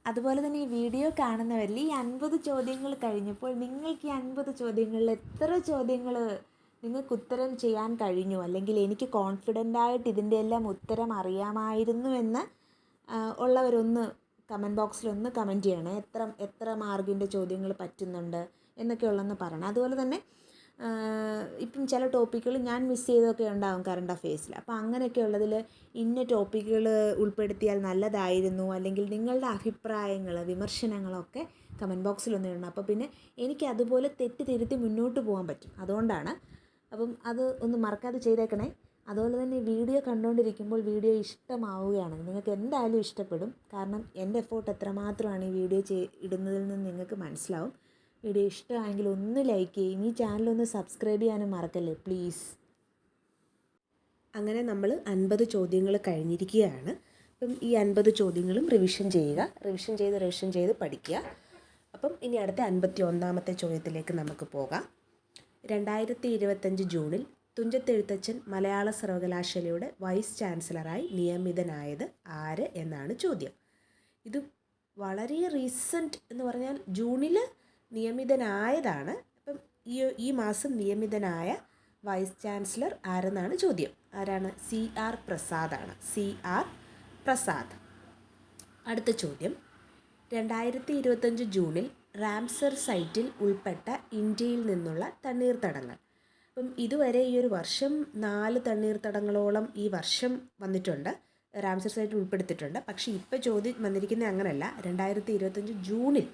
അതുപോലെ തന്നെ ഈ വീഡിയോ കാണുന്നവരിൽ ഈ 50 ചോദ്യങ്ങൾ കഴിഞ്ഞപ്പോൾ നിങ്ങൾക്ക് ഈ 50 ചോദ്യങ്ങളിൽ എത്ര ചോദ്യങ്ങൾ നിങ്ങൾക്ക് ഉത്തരം ചെയ്യാൻ കഴിഞ്ഞു, അല്ലെങ്കിൽ എനിക്ക് കോൺഫിഡൻ്റായിട്ട് ഇതിൻ്റെ എല്ലാം ഉത്തരം അറിയാമായിരുന്നു എന്ന് ഉള്ളവരൊന്ന് കമൻറ്റ് ബോക്സിലൊന്ന് കമൻറ്റ് ചെയ്യണേ. എത്ര മാർക്കിൻ്റെ ചോദ്യങ്ങൾ പറ്റുന്നുണ്ട് എന്നൊക്കെയുള്ളതെന്ന് പറയണം. അതുപോലെ തന്നെ ഇപ്പം ചില ടോപ്പിക്കുകൾ ഞാൻ മിസ് ചെയ്തൊക്കെ ഉണ്ടാകും കറണ്ട് അഫെയർസിൽ. അപ്പോൾ അങ്ങനെയൊക്കെ ഉള്ളതിൽ ഇന്ന ടോപ്പിക്കുകൾ ഉൾപ്പെടുത്തിയാൽ നല്ലതായിരുന്നു, അല്ലെങ്കിൽ നിങ്ങളുടെ അഭിപ്രായങ്ങൾ വിമർശനങ്ങളൊക്കെ കമൻറ്റ് ബോക്സിലൊന്ന് ഇടണം. അപ്പോൾ പിന്നെ എനിക്ക് അതുപോലെ തെറ്റ് തിരുത്തി മുന്നോട്ട് പോകാൻ പറ്റും. അതുകൊണ്ടാണ്. അപ്പം അത് ഒന്ന് മറക്കാതെ ചെയ്തേക്കണേ. അതുപോലെ തന്നെ വീഡിയോ കണ്ടുകൊണ്ടിരിക്കുമ്പോൾ വീഡിയോ ഇഷ്ടമാവുകയാണെങ്കിൽ നിങ്ങൾക്ക് എന്തായാലും ഇഷ്ടപ്പെടും. കാരണം എൻ്റെ എഫേർട്ട് എത്രമാത്രമാണ് ഈ വീഡിയോ ഇടുന്നതിൽ നിന്ന് നിങ്ങൾക്ക് മനസ്സിലാവും. വീഡിയോ ഇഷ്ടമായെങ്കിൽ ഒന്ന് ലൈക്ക് ചെയ്യും, ഈ ചാനലൊന്ന് സബ്സ്ക്രൈബ് ചെയ്യാനും മറക്കല്ലേ പ്ലീസ്. അങ്ങനെ നമ്മൾ 50 ചോദ്യങ്ങൾ കഴിഞ്ഞിരിക്കുകയാണ്. അപ്പം ഈ 50 ചോദ്യങ്ങളും റിവിഷൻ ചെയ്യുക. റിവിഷൻ ചെയ്ത് പഠിക്കുക. അപ്പം ഇനി അടുത്ത 51ാമത്തെ ചോദ്യത്തിലേക്ക് നമുക്ക് പോകാം. 2025 ജൂണിൽ തുഞ്ചത്തെഴുത്തച്ഛൻ മലയാള സർവകലാശാലയുടെ വൈസ് ചാൻസലറായി നിയമിതനായത് ആര് എന്നാണ് ചോദ്യം. ഇത് വളരെ റീസെൻറ്റ് എന്ന് പറഞ്ഞാൽ ജൂണിൽ നിയമിതനായതാണ്. അപ്പം ഈ മാസം നിയമിതനായ വൈസ് ചാൻസലർ ആരെന്നാണ് ചോദ്യം. ആരാണ്? CR പ്രസാദാണ്. CR പ്രസാദ്. അടുത്ത ചോദ്യം, 2025 ജൂണിൽ റാംസർ സൈറ്റിൽ ഉൾപ്പെട്ട ഇന്ത്യയിൽ നിന്നുള്ള തണ്ണീർത്തടങ്ങൾ. അപ്പം ഇതുവരെ ഈ ഒരു വർഷം 4 തണ്ണീർത്തടങ്ങളോളം ഈ വർഷം വന്നിട്ടുണ്ട്, റാംസർ സൈറ്റിൽ ഉൾപ്പെടുത്തിയിട്ടുണ്ട്. പക്ഷേ ഇപ്പോൾ ചോദ്യം വന്നിരിക്കുന്നത് അങ്ങനെയല്ല. 2025 ജൂണിൽ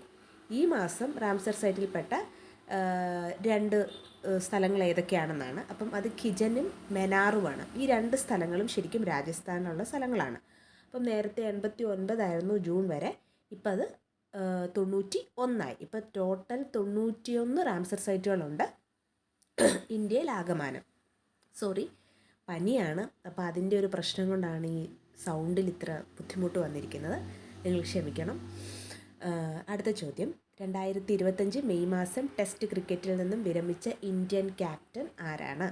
ഈ മാസം റാംസർ സൈറ്റിൽപ്പെട്ട 2 സ്ഥലങ്ങൾ ഏതൊക്കെയാണെന്നാണ്. അപ്പം അത് ഖിജനും മെനാറുമാണ്. ഈ 2 സ്ഥലങ്ങളും ശരിക്കും രാജസ്ഥാനിലുള്ള സ്ഥലങ്ങളാണ്. അപ്പം നേരത്തെ 89 ജൂൺ വരെ, ഇപ്പം അത് 91. ഇപ്പം ടോട്ടൽ 91 റാംസർ സൈറ്റുകളുണ്ട് ഇന്ത്യയിൽ ആകമാനം. പനിയാണ്, അപ്പോൾ അതിൻ്റെ ഒരു പ്രശ്നം കൊണ്ടാണ് ഈ സൗണ്ടിൽ ഇത്ര ബുദ്ധിമുട്ട് വന്നിരിക്കുന്നത്. നിങ്ങൾ ക്ഷമിക്കണം. അടുത്ത ചോദ്യം, 2025 മെയ് മാസം ടെസ്റ്റ് ക്രിക്കറ്റിൽ നിന്നും വിരമിച്ച ഇന്ത്യൻ ക്യാപ്റ്റൻ ആരാണ്?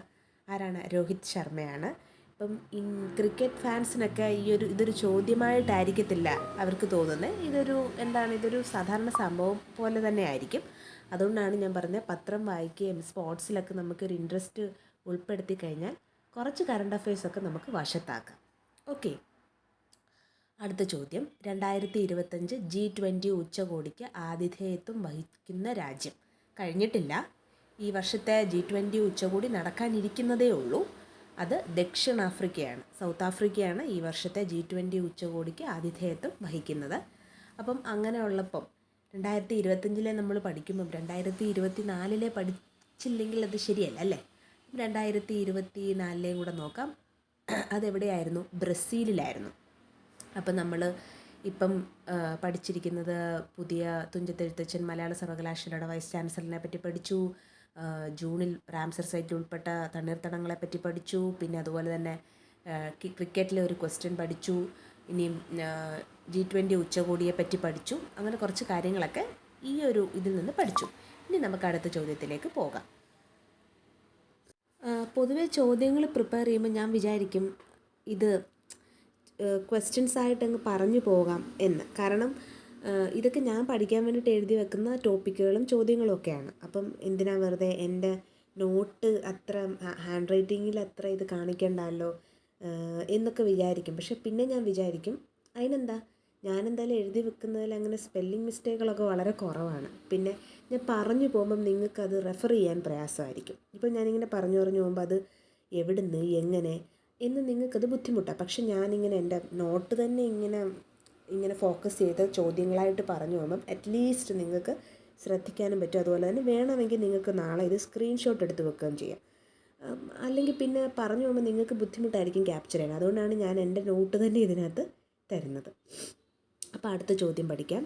രോഹിത് ശർമ്മയാണ്. ഇപ്പം ക്രിക്കറ്റ് ഫാൻസിനൊക്കെ ഇതൊരു ചോദ്യമായിട്ടായിരിക്കത്തില്ല അവർക്ക് തോന്നുന്നത്. ഇതൊരു സാധാരണ സംഭവം പോലെ തന്നെ ആയിരിക്കും. അതുകൊണ്ടാണ് ഞാൻ പറഞ്ഞത്, പത്രം വായിക്കുകയും സ്പോർട്സിലൊക്കെ നമുക്കൊരു ഇൻട്രസ്റ്റ് ഉൾപ്പെടുത്തി കഴിഞ്ഞാൽ കുറച്ച് കറണ്ട് അഫെയർസൊക്കെ നമുക്ക് വശത്താക്കാം. ഓക്കെ. അടുത്ത ചോദ്യം, 2025 G20 ഉച്ചകോടിക്ക് ആതിഥേയത്വം വഹിക്കുന്ന രാജ്യം. കഴിഞ്ഞിട്ടില്ല, ഈ വർഷത്തെ G20 ഉച്ചകോടി നടക്കാനിരിക്കുന്നതേ ഉള്ളൂ. അത് ദക്ഷിണാഫ്രിക്കയാണ്. സൗത്ത് ആഫ്രിക്കയാണ് ഈ വർഷത്തെ G20 ഉച്ചകോടിക്ക് ആതിഥേയത്വം വഹിക്കുന്നത്. അപ്പം അങ്ങനെ ഉള്ളപ്പം 2025 നമ്മൾ പഠിക്കുമ്പം 2024 പഠിച്ചില്ലെങ്കിൽ അത് ശരിയല്ല അല്ലേ? 2024 കൂടെ നോക്കാം. അതെവിടെയായിരുന്നു? ബ്രസീലിലായിരുന്നു. അപ്പം നമ്മൾ ഇപ്പം പഠിച്ചിരിക്കുന്നത് പുതിയ തുഞ്ചത്തെഴുത്തച്ഛൻ മലയാള സർവകലാശാലയുടെ വൈസ് ചാൻസലറിനെ പറ്റി പഠിച്ചു. ജൂണിൽ റാംസർ സൈറ്റിൽ ഉൾപ്പെട്ട തണ്ണീർത്തടങ്ങളെ പറ്റി പഠിച്ചു. പിന്നെ അതുപോലെ തന്നെ ക്രിക്കറ്റിലെ ഒരു ക്വസ്റ്റ്യൻ പഠിച്ചു. ഇനിയും G20 ഉച്ചകോടിയെ പറ്റി പഠിച്ചു. അങ്ങനെ കുറച്ച് കാര്യങ്ങളൊക്കെ ഈ ഒരു ഇതിൽ നിന്ന് പഠിച്ചു. ഇനി നമുക്ക് അടുത്ത ചോദ്യത്തിലേക്ക് പോകാം. പൊതുവെ ചോദ്യങ്ങൾ പ്രിപ്പയർ ചെയ്യുമ്പോൾ ഞാൻ വിചാരിക്കും ഇത് ക്വസ്റ്റ്യൻസ് ആയിട്ടങ്ങ് പറഞ്ഞു പോകാം എന്ന്. കാരണം ഇതൊക്കെ ഞാൻ പഠിക്കാൻ വേണ്ടിയിട്ട് എഴുതി വെക്കുന്ന ടോപ്പിക്കുകളും ചോദ്യങ്ങളും ഒക്കെയാണ്. അപ്പം എന്തിനാ വെറുതെ എൻ്റെ നോട്ട് അത്ര ഹാൻഡ് റൈറ്റിങ്ങിൽ അത്ര ഇത് കാണിക്കണ്ടല്ലോ എന്നൊക്കെ വിചാരിക്കും. പക്ഷെ പിന്നെ ഞാൻ വിചാരിക്കും അതിനെന്താ, ഞാനെന്തായാലും എഴുതി വെക്കുന്നതിൽ അങ്ങനെ സ്പെല്ലിംഗ് മിസ്റ്റേക്കുകളൊക്കെ വളരെ കുറവാണ്. പിന്നെ ഞാൻ പറഞ്ഞു പോകുമ്പം നിങ്ങൾക്കത് റെഫർ ചെയ്യാൻ പ്രയാസമായിരിക്കും. ഇപ്പം ഞാനിങ്ങനെ പറഞ്ഞു പോകുമ്പോൾ അത് എവിടുന്ന് എങ്ങനെ എന്ന് നിങ്ങൾക്കത് ബുദ്ധിമുട്ടാണ്. പക്ഷെ ഞാനിങ്ങനെ എൻ്റെ നോട്ട് തന്നെ ഇങ്ങനെ ഫോക്കസ് ചെയ്ത് ചോദ്യങ്ങളായിട്ട് പറഞ്ഞു പോകുമ്പം അറ്റ്ലീസ്റ്റ് നിങ്ങൾക്ക് ശ്രദ്ധിക്കാനും പറ്റും. അതുപോലെ തന്നെ വേണമെങ്കിൽ നിങ്ങൾക്ക് നാളെ ഇത് സ്ക്രീൻഷോട്ട് എടുത്ത് വെക്കുകയും ചെയ്യാം. അല്ലെങ്കിൽ പിന്നെ പറഞ്ഞു പോകുമ്പോൾ നിങ്ങൾക്ക് ബുദ്ധിമുട്ടായിരിക്കും ക്യാപ്ചർ ചെയ്യാൻ. അതുകൊണ്ടാണ് ഞാൻ എൻ്റെ നോട്ട് തന്നെ ഇതിനകത്ത് തരുന്നത്. അപ്പോൾ അടുത്ത ചോദ്യം പഠിക്കാം.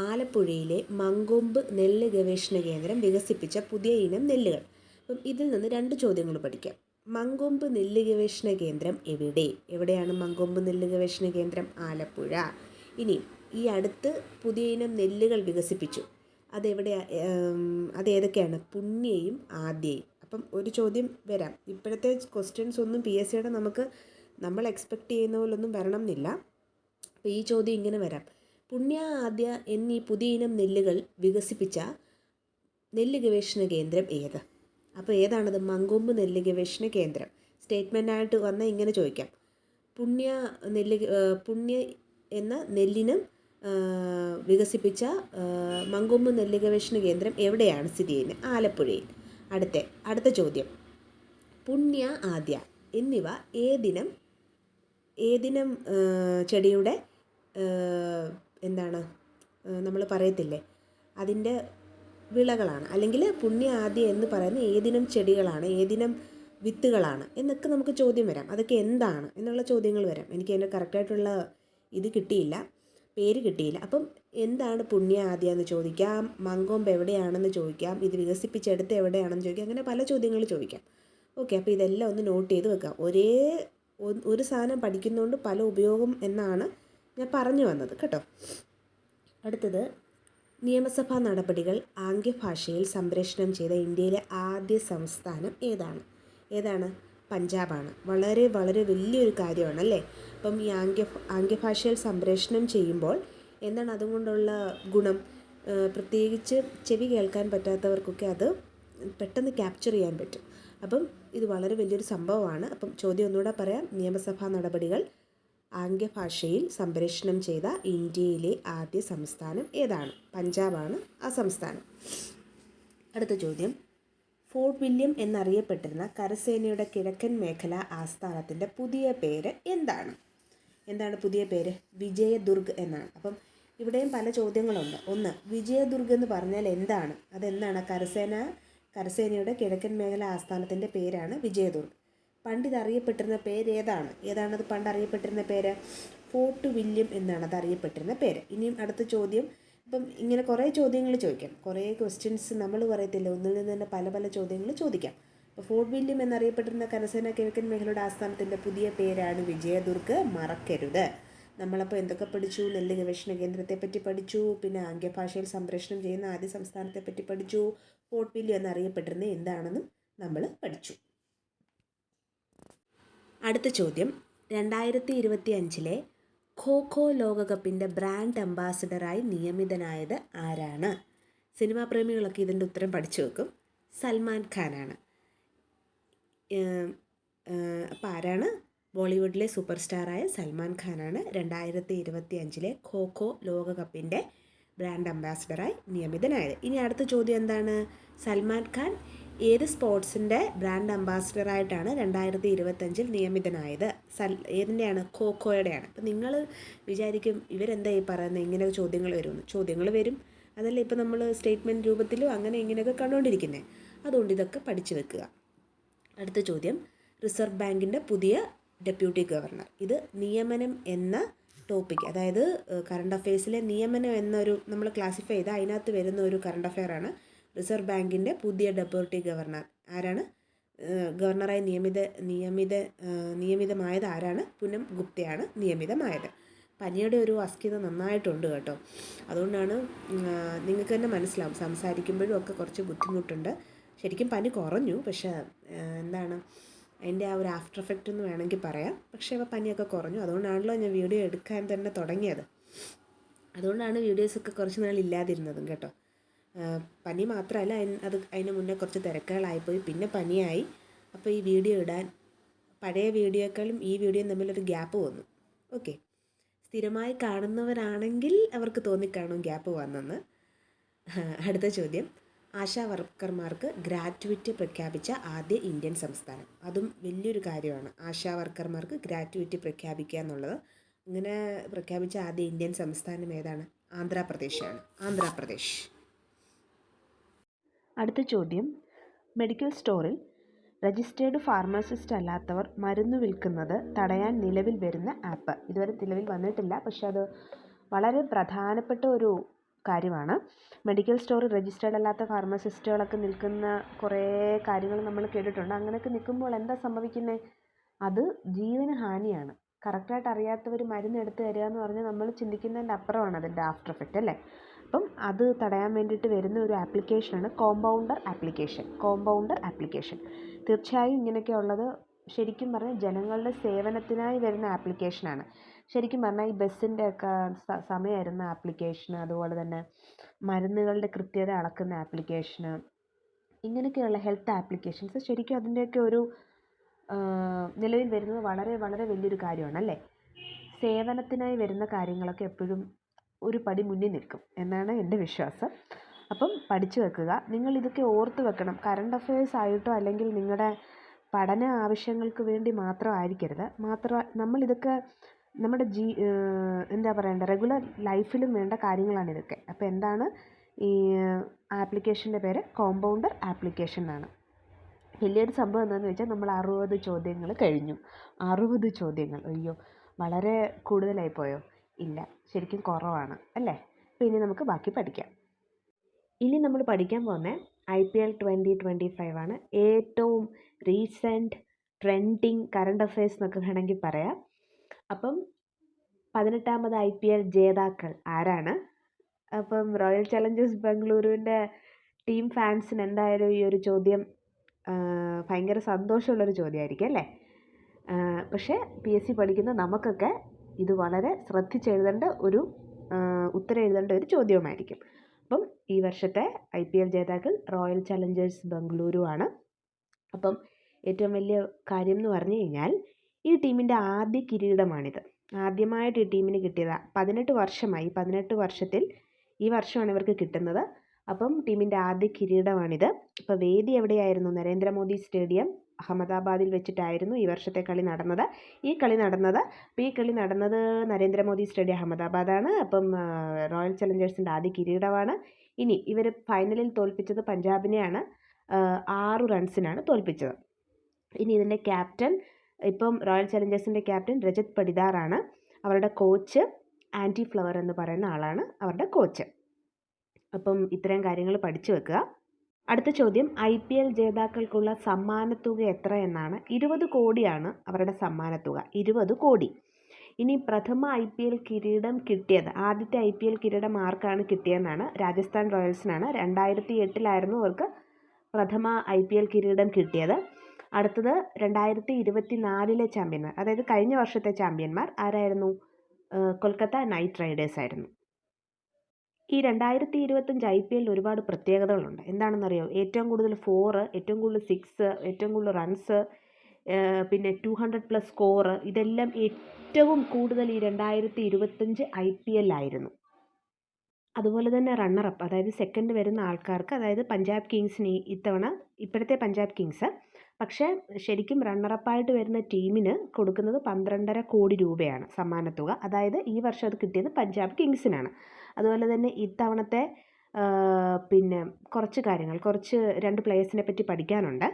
ആലപ്പുഴയിലെ മങ്കൊമ്പ് നെല്ല് ഗവേഷണ കേന്ദ്രം വികസിപ്പിച്ച പുതിയ ഇനം നെല്ലുകൾ. അപ്പം ഇതിൽ നിന്ന് 2 ചോദ്യങ്ങൾ പഠിക്കാം. മങ്കൊമ്പ് നെല്ല് ഗവേഷണ കേന്ദ്രം എവിടെയാണ് മങ്കൊമ്പ് നെല്ല് ഗവേഷണ കേന്ദ്രം? ആലപ്പുഴ. ഇനി ഈ അടുത്ത് പുതിയ ഇനം നെല്ലുകൾ വികസിപ്പിച്ചു, അതേതൊക്കെയാണ്? പുണ്യയും ആദ്യയും. അപ്പം ഒരു ചോദ്യം വരാം. ഇപ്പോഴത്തെ ക്വസ്റ്റ്യൻസ് ഒന്നും PSCയുടെ നമ്മൾ എക്സ്പെക്റ്റ് ചെയ്യുന്ന പോലൊന്നും വരണം എന്നില്ല. അപ്പോൾ ഈ ചോദ്യം ഇങ്ങനെ വരാം. പുണ്യ, ആദ്യ എന്നീ പുതിയ ഇനം നെല്ലുകൾ വികസിപ്പിച്ച നെല്ല് ഗവേഷണ കേന്ദ്രം ഏത്? അപ്പോൾ ഏതാണത്? മങ്കൊമ്പ് നെല്ല് ഗവേഷണ കേന്ദ്രം. സ്റ്റേറ്റ്മെൻറ്റായിട്ട് വന്നാൽ ഇങ്ങനെ ചോദിക്കാം. പുണ്യ എന്ന നെല്ലിനം വികസിപ്പിച്ച മങ്കൊമ്പ് നെല്ല് ഗവേഷണ കേന്ദ്രം എവിടെയാണ് സ്ഥിതി ചെയ്യുന്നത്? ആലപ്പുഴയിൽ. അടുത്ത ചോദ്യം. പുണ്യ, ആദ്യ എന്നിവ ഏതിനം ചെടിയുടെ നമ്മൾ പറയത്തില്ലേ, അതിൻ്റെ വിളകളാണ്. അല്ലെങ്കിൽ പുണ്യ, ആദ്യ എന്ന് പറയുന്ന ഏതിനം ചെടികളാണ്, ഏതിനം വിത്തുകളാണ് എന്നൊക്കെ നമുക്ക് ചോദ്യം വരാം. അതൊക്കെ എന്താണ് എന്നുള്ള ചോദ്യങ്ങൾ വരാം. എനിക്ക് അതിൻ്റെ കറക്റ്റായിട്ടുള്ള പേര് കിട്ടിയില്ല. അപ്പം എന്താണ് പുണ്യ, ആദ്യ എന്ന് ചോദിക്കാം, മങ്കൊമ്പ് എവിടെയാണെന്ന് ചോദിക്കാം, ഇത് വികസിപ്പിച്ചെടുത്ത് എവിടെയാണെന്ന് ചോദിക്കാം. അങ്ങനെ പല ചോദ്യങ്ങൾ ചോദിക്കാം. ഓക്കെ, അപ്പോൾ ഇതെല്ലാം ഒന്ന് നോട്ട് ചെയ്ത് വെക്കാം. ഒരു സാധനം പഠിക്കുന്നതുകൊണ്ട് പല ഉപയോഗം എന്നാണ് ഞാൻ പറഞ്ഞു വന്നത് കേട്ടോ. അടുത്തത്, നിയമസഭാ നടപടികൾ ആംഗ്യഭാഷയിൽ സംപ്രേഷണം ചെയ്ത ഇന്ത്യയിലെ ആദ്യ സംസ്ഥാനം ഏതാണ്? പഞ്ചാബാണ്. വളരെ വളരെ വലിയൊരു കാര്യമാണ് അല്ലേ. അപ്പം ഈ ആംഗ്യഭാഷയിൽ സംപ്രേഷണം ചെയ്യുമ്പോൾ എന്താണ് അതുകൊണ്ടുള്ള ഗുണം? പ്രത്യേകിച്ച് ചെവി കേൾക്കാൻ പറ്റാത്തവർക്കൊക്കെ അത് പെട്ടെന്ന് ക്യാപ്ചർ ചെയ്യാൻ പറ്റും. അപ്പം ഇത് വളരെ വലിയൊരു സംഭവമാണ്. അപ്പം ചോദ്യം ഒന്നുകൂടെ പറയാം. നിയമസഭാ നടപടികൾ ആംഗ്യഭാഷയിൽ സംപ്രേഷണം ചെയ്ത ഇന്ത്യയിലെ ആദ്യ സംസ്ഥാനം ഏതാണ്? പഞ്ചാബാണ് ആ സംസ്ഥാനം. അടുത്ത ചോദ്യം. ഫോർട്ട് വില്യം എന്നറിയപ്പെട്ടിരുന്ന കരസേനയുടെ കിഴക്കൻ മേഖല ആസ്ഥാനത്തിൻ്റെ പുതിയ പേര് എന്താണ് പുതിയ പേര്? വിജയദുർഗ് എന്നാണ്. അപ്പം ഇവിടെയും പല ചോദ്യങ്ങളുണ്ട്. ഒന്ന്, വിജയദുർഗ് എന്ന് പറഞ്ഞാൽ എന്താണ്? അതെന്താണ്? കരസേനയുടെ കിഴക്കൻ മേഖല ആസ്ഥാനത്തിൻ്റെ പേരാണ് വിജയദുർഗ്. പണ്ട് ഇത് അറിയപ്പെട്ടിരുന്ന പേര് ഏതാണത് പണ്ട് അറിയപ്പെട്ടിരുന്ന പേര്? ഫോർട്ട് വില്യം എന്നാണ് അത് അറിയപ്പെട്ടിരുന്ന പേര്. ഇനിയും അടുത്ത ചോദ്യം. ഇപ്പം ഇങ്ങനെ കുറേ ചോദ്യങ്ങൾ ചോദിക്കാം. കുറേ ക്വസ്റ്റ്യൻസ് നമ്മൾ പറയത്തില്ല, ഒന്നിൽ നിന്ന് തന്നെ പല പല ചോദ്യങ്ങൾ ചോദിക്കാം. അപ്പോൾ ഫോർട്ട് വില്യം എന്നറിയപ്പെട്ടിരുന്ന കരസേന കിഴക്കൻ മേഖലയുടെ ആസ്ഥാനത്തിൻ്റെ പുതിയ പേരാണ് വിജയദുർഗ്. മറക്കരുത്. നമ്മളപ്പോൾ എന്തൊക്കെ പഠിച്ചു? നെല്ല് ഗവേഷണ കേന്ദ്രത്തെ പറ്റി പഠിച്ചു, പിന്നെ ആംഗ്യഭാഷയിൽ സംപ്രേഷണം ചെയ്യുന്ന ആദ്യ സംസ്ഥാനത്തെ പറ്റി പഠിച്ചു, ഫോർട്ട് വില്യം എന്നറിയപ്പെട്ടിരുന്നത് എന്താണെന്നും നമ്മൾ പഠിച്ചു. അടുത്ത ചോദ്യം. 2025 ഖോ ലോകകപ്പിൻ്റെ ബ്രാൻഡ് അംബാസിഡറായി നിയമിതനായത് ആരാണ്? സിനിമാ പ്രേമികളൊക്കെ ഇതിൻ്റെ ഉത്തരം പഠിച്ചു വെക്കും. സൽമാൻ ഖാനാണ്. അപ്പോൾ ആരാണ്? ബോളിവുഡിലെ സൂപ്പർ സ്റ്റാറായ സൽമാൻ ഖാനാണ് 2025 ഖോ ലോകകപ്പിൻ്റെ ബ്രാൻഡ് അംബാസിഡറായി നിയമിതനായത്. ഇനി അടുത്ത ചോദ്യം എന്താണ്? സൽമാൻ ഖാൻ ഏത് സ്പോർട്സിൻ്റെ ബ്രാൻഡ് അംബാസിഡറായിട്ടാണ് 2025 നിയമിതനായത്? ഏതിൻ്റെയാണ്? ഖോയുടെയാണ്. അപ്പം നിങ്ങൾ വിചാരിക്കും ഇവരെന്താ ഈ പറയുന്നത്, ഇങ്ങനെ ചോദ്യങ്ങൾ വരുമെന്ന്. ചോദ്യങ്ങൾ വരും, അതല്ല ഇപ്പം നമ്മൾ സ്റ്റേറ്റ്മെൻറ്റ് രൂപത്തിലും അങ്ങനെ ഇങ്ങനെയൊക്കെ കണ്ടുകൊണ്ടിരിക്കുന്നത്. അതുകൊണ്ട് ഇതൊക്കെ പഠിച്ചു വെക്കുക. അടുത്ത ചോദ്യം. റിസർവ് ബാങ്കിൻ്റെ പുതിയ ഡെപ്യൂട്ടി ഗവർണർ. ഇത് നിയമനം എന്ന ടോപ്പിക്, അതായത് കറണ്ട് അഫെയർസിലെ നിയമനം എന്നൊരു നമ്മൾ ക്ലാസിഫൈ ചെയ്ത് അതിനകത്ത് വരുന്ന ഒരു കറണ്ട് അഫെയറാണ്. റിസർവ് ബാങ്കിൻ്റെ പുതിയ ഡെപ്യൂട്ടി ഗവർണർ ആരാണ്? ഗവർണറായി നിയമിതമായത് ആരാണ്? പൂനം ഗുപ്തയാണ് നിയമിതമായത്. പനിയുടെ ഒരു അസ്കിത നന്നായിട്ടുണ്ട് കേട്ടോ. അതുകൊണ്ടാണ് നിങ്ങൾക്ക് തന്നെ മനസ്സിലാവും, സംസാരിക്കുമ്പോഴും ഒക്കെ കുറച്ച് ബുദ്ധിമുട്ടുണ്ട്. ശരിക്കും പനി കുറഞ്ഞു, പക്ഷേ അതിൻ്റെ ആ ഒരു ആഫ്റ്റർ എഫക്റ്റ് എന്ന് വേണമെങ്കിൽ പറയാം. പക്ഷേ ഇപ്പോൾ പനിയൊക്കെ കുറഞ്ഞു. അതുകൊണ്ടാണല്ലോ ഞാൻ വീഡിയോ എടുക്കാൻ തന്നെ തുടങ്ങിയത്. അതുകൊണ്ടാണ് വീഡിയോസൊക്കെ കുറച്ച് നാൾ ഇല്ലാതിരുന്നതും കേട്ടോ. പനി മാത്രമല്ല, അതിന് മുന്നേ കുറച്ച് തിരക്കുകളായിപ്പോയി, പിന്നെ പനിയായി. അപ്പോൾ ഈ വീഡിയോ ഇടാൻ പഴയ വീഡിയോക്കാളും ഈ വീഡിയോ തമ്മിലൊരു ഗ്യാപ്പ് വന്നു. ഓക്കെ, സ്ഥിരമായി കാണുന്നവരാണെങ്കിൽ അവർക്ക് തോന്നിക്കാണും ഗ്യാപ്പ് വന്നെന്ന്. അടുത്ത ചോദ്യം. ആശാ വർക്കർമാർക്ക് ഗ്രാറ്റുവിറ്റി പ്രഖ്യാപിച്ച ആദ്യ ഇന്ത്യൻ സംസ്ഥാനം. അതും വലിയൊരു കാര്യമാണ്, ആശാ വർക്കർമാർക്ക് ഗ്രാറ്റുവിറ്റി പ്രഖ്യാപിക്കുക എന്നുള്ളത്. അങ്ങനെ പ്രഖ്യാപിച്ച ആദ്യ ഇന്ത്യൻ സംസ്ഥാനം ഏതാണ്? ആന്ധ്രാപ്രദേശ്. അടുത്ത ചോദ്യം. മെഡിക്കൽ സ്റ്റോറിൽ രജിസ്റ്റേർഡ് ഫാർമസിസ്റ്റ് അല്ലാത്തവർ മരുന്ന് വിൽക്കുന്നത് തടയാൻ നിലവിൽ വരുന്ന ആപ്പ്. ഇതുവരെ നിലവിൽ വന്നിട്ടില്ല, പക്ഷെ അത് വളരെ പ്രധാനപ്പെട്ട ഒരു കാര്യമാണ്. മെഡിക്കൽ സ്റ്റോറിൽ രജിസ്റ്റേർഡ് അല്ലാത്ത ഫാർമസിസ്റ്റുകളൊക്കെ നിൽക്കുന്ന കുറേ കാര്യങ്ങൾ നമ്മൾ കേട്ടിട്ടുണ്ട്. അങ്ങനെയൊക്കെ നിൽക്കുമ്പോൾ എന്താ സംഭവിക്കുന്നത്? അത് ജീവന് ഹാനിയാണ്. കറക്റ്റായിട്ട് അറിയാത്തവർ മരുന്ന് എടുത്ത് തരിക എന്ന് പറഞ്ഞാൽ നമ്മൾ ചിന്തിക്കുന്നതിൻ്റെ അപ്പുറമാണ് അതിൻ്റെ ആഫ്റ്റർ എഫക്റ്റ് അല്ലേ. അപ്പം അത് തടയാൻ വേണ്ടിയിട്ട് വരുന്ന ഒരു ആപ്ലിക്കേഷനാണ് കോമ്പൗണ്ടർ ആപ്ലിക്കേഷൻ. തീർച്ചയായും ഇങ്ങനെയൊക്കെ ഉള്ളത് ശരിക്കും പറഞ്ഞാൽ ജനങ്ങളുടെ സേവനത്തിനായി വരുന്ന ആപ്ലിക്കേഷനാണ്. ശരിക്കും പറഞ്ഞാൽ ഈ ബസ്സിൻ്റെ ഒക്കെ സമയമായിരുന്ന ആപ്ലിക്കേഷന്, അതുപോലെ തന്നെ മരുന്നുകളുടെ കൃത്യത അളക്കുന്ന ആപ്ലിക്കേഷന്, ഇങ്ങനെയൊക്കെയുള്ള ഹെൽത്ത് ആപ്ലിക്കേഷൻസ് ശരിക്കും അതിൻ്റെയൊക്കെ ഒരു നിലവിൽ വരുന്നത് വളരെ വളരെ വലിയൊരു കാര്യമാണ് അല്ലേ. സേവനത്തിനായി വരുന്ന കാര്യങ്ങളൊക്കെ എപ്പോഴും ഒരു പടി മുന്നിൽ നിൽക്കും എന്നാണ് എൻ്റെ വിശ്വാസം. അപ്പം പഠിച്ചു വെക്കുക. നിങ്ങൾ ഇതൊക്കെ ഓർത്ത് വെക്കണം. കറണ്ട് അഫയേഴ്സ് ആയിട്ടോ അല്ലെങ്കിൽ നിങ്ങളുടെ പഠന ആവശ്യങ്ങൾക്ക് വേണ്ടി മാത്രമായിരിക്കരുത്. നമ്മളിതൊക്കെ നമ്മുടെ എന്താ പറയണ്ടേ, റെഗുലർ ലൈഫിലും വേണ്ട കാര്യങ്ങളാണിതൊക്കെ. അപ്പോൾ എന്താണ് ഈ ആപ്ലിക്കേഷൻ്റെ പേര്? കോമ്പൗണ്ടർ ആപ്ലിക്കേഷൻ എന്നാണ്. വലിയൊരു സംഭവം എന്താണെന്ന് വെച്ചാൽ നമ്മൾ 60 ചോദ്യങ്ങൾ കഴിഞ്ഞു. 60 ചോദ്യങ്ങൾ, അയ്യോ വളരെ കൂടുതലായിപ്പോയോ? ഇല്ല, ശരിക്കും കുറവാണ് അല്ലേ. അപ്പോൾ ഇനി നമുക്ക് ബാക്കി പഠിക്കാം. ഇനി നമ്മൾ പഠിക്കാൻ പോകുന്നത് IPL 2025 ആണ്. ഏറ്റവും റീസെൻറ്റ് ട്രെൻഡിങ് കറണ്ട് അഫയേഴ്സ് എന്നൊക്കെ വേണമെങ്കിൽ പറയാം. അപ്പം 18ാമത് IPL ജേതാക്കൾ ആരാണ്? അപ്പം റോയൽ ചലഞ്ചേഴ്സ് ബാംഗ്ലൂരുവിൻ്റെ ടീം ഫാൻസിന് എന്തായാലും ഈ ഒരു ചോദ്യം ഭയങ്കര സന്തോഷമുള്ളൊരു ചോദ്യമായിരിക്കും അല്ലേ. പക്ഷേ PSC പഠിക്കുന്ന നമുക്കൊക്കെ ഇത് വളരെ ശ്രദ്ധിച്ചെഴുതേണ്ട ഒരു ഉത്തരം എഴുതേണ്ട ഒരു ചോദ്യവുമായിരിക്കും. അപ്പം ഈ വർഷത്തെ IPL ജേതാക്കൾ റോയൽ ചലഞ്ചേഴ്സ് ബാംഗ്ലൂരു ആണ്. അപ്പം ഏറ്റവും വലിയ കാര്യം എന്ന് പറഞ്ഞു കഴിഞ്ഞാൽ ഈ ടീമിൻ്റെ ആദ്യ കിരീടമാണിത്. ആദ്യമായിട്ട് ഈ ടീമിന് കിട്ടിയത് 18 വർഷമായി. 18 വർഷത്തിൽ ഈ വർഷമാണ് ഇവർക്ക് കിട്ടുന്നത്. അപ്പം ടീമിൻ്റെ ആദ്യ കിരീടമാണിത്. അപ്പോൾ വേദി എവിടെയായിരുന്നു? നരേന്ദ്രമോദി സ്റ്റേഡിയം അഹമ്മദാബാദിൽ വെച്ചിട്ടായിരുന്നു ഈ വർഷത്തെ കളി നടന്നത്. ഈ കളി നടന്നത് നരേന്ദ്രമോദി സ്റ്റേഡിയം അഹമ്മദാബാദാണ്. അപ്പം റോയൽ ചലഞ്ചേഴ്സിൻ്റെ ആദ്യ കിരീടമാണ്. ഇനി ഇവർ ഫൈനലിൽ തോൽപ്പിച്ചത് പഞ്ചാബിനെയാണ്. 6 റൺസിനാണ് തോൽപ്പിച്ചത്. ഇനി ഇതിൻ്റെ ക്യാപ്റ്റൻ, ഇപ്പം റോയൽ ചലഞ്ചേഴ്സിൻ്റെ ക്യാപ്റ്റൻ രജത് പടിദാറാണ്. അവരുടെ കോച്ച് ആൻറ്റി ഫ്ലവർ എന്ന് പറയുന്ന ആളാണ് അവരുടെ കോച്ച്. അപ്പം ഇത്രയും കാര്യങ്ങൾ പഠിച്ചു വെക്കുക. അടുത്ത ചോദ്യം, IPL ജേതാക്കൾക്കുള്ള സമ്മാനത്തുക എത്ര എന്നാണ്. 20 കോടിയാണ് അവരുടെ സമ്മാനത്തുക, 20 കോടി. ഇനി പ്രഥമ IPL കിരീടം കിട്ടിയത്, ആദ്യത്തെ IPL കിരീടം ആർക്കാണ് കിട്ടിയതെന്നാണ്. രാജസ്ഥാൻ റോയൽസിനാണ്. 2008 അവർക്ക് പ്രഥമ IPL കിരീടം കിട്ടിയത്. അടുത്തത് 2024 ചാമ്പ്യന്മാർ, അതായത് കഴിഞ്ഞ വർഷത്തെ ചാമ്പ്യന്മാർ ആരായിരുന്നു? കൊൽക്കത്ത നൈറ്റ് റൈഡേഴ്സ് ആയിരുന്നു. ഈ 2025 IPL ഒരുപാട് പ്രത്യേകതകളുണ്ട്. എന്താണെന്നറിയോ? ഏറ്റവും കൂടുതൽ 4, ഏറ്റവും കൂടുതൽ 6, ഏറ്റവും കൂടുതൽ റൺസ്, പിന്നെ 200+ സ്കോർ, ഇതെല്ലാം ഏറ്റവും കൂടുതൽ ഈ 2025 IPL ആയിരുന്നു. അതുപോലെ തന്നെ റണ്ണറപ്പ്, അതായത് സെക്കൻഡ് വരുന്ന ആൾക്കാർക്ക്, അതായത് പഞ്ചാബ് കിങ്സിന് ഇപ്പോഴത്തെ പഞ്ചാബ് കിങ്സ്, പക്ഷേ ശരിക്കും റണ്ണറപ്പായിട്ട് വരുന്ന ടീമിന് കൊടുക്കുന്നത് 12.5 കോടി രൂപയാണ് സമ്മാനത്തുക. അതായത് ഈ വർഷം അത് കിട്ടിയത് പഞ്ചാബ് കിങ്സിനാണ്. അതുപോലെ തന്നെ ഇത്തവണത്തെ പിന്നെ കുറച്ച് 2 പ്ലേയേഴ്സിനെ പറ്റി പഠിക്കാനുണ്ട്.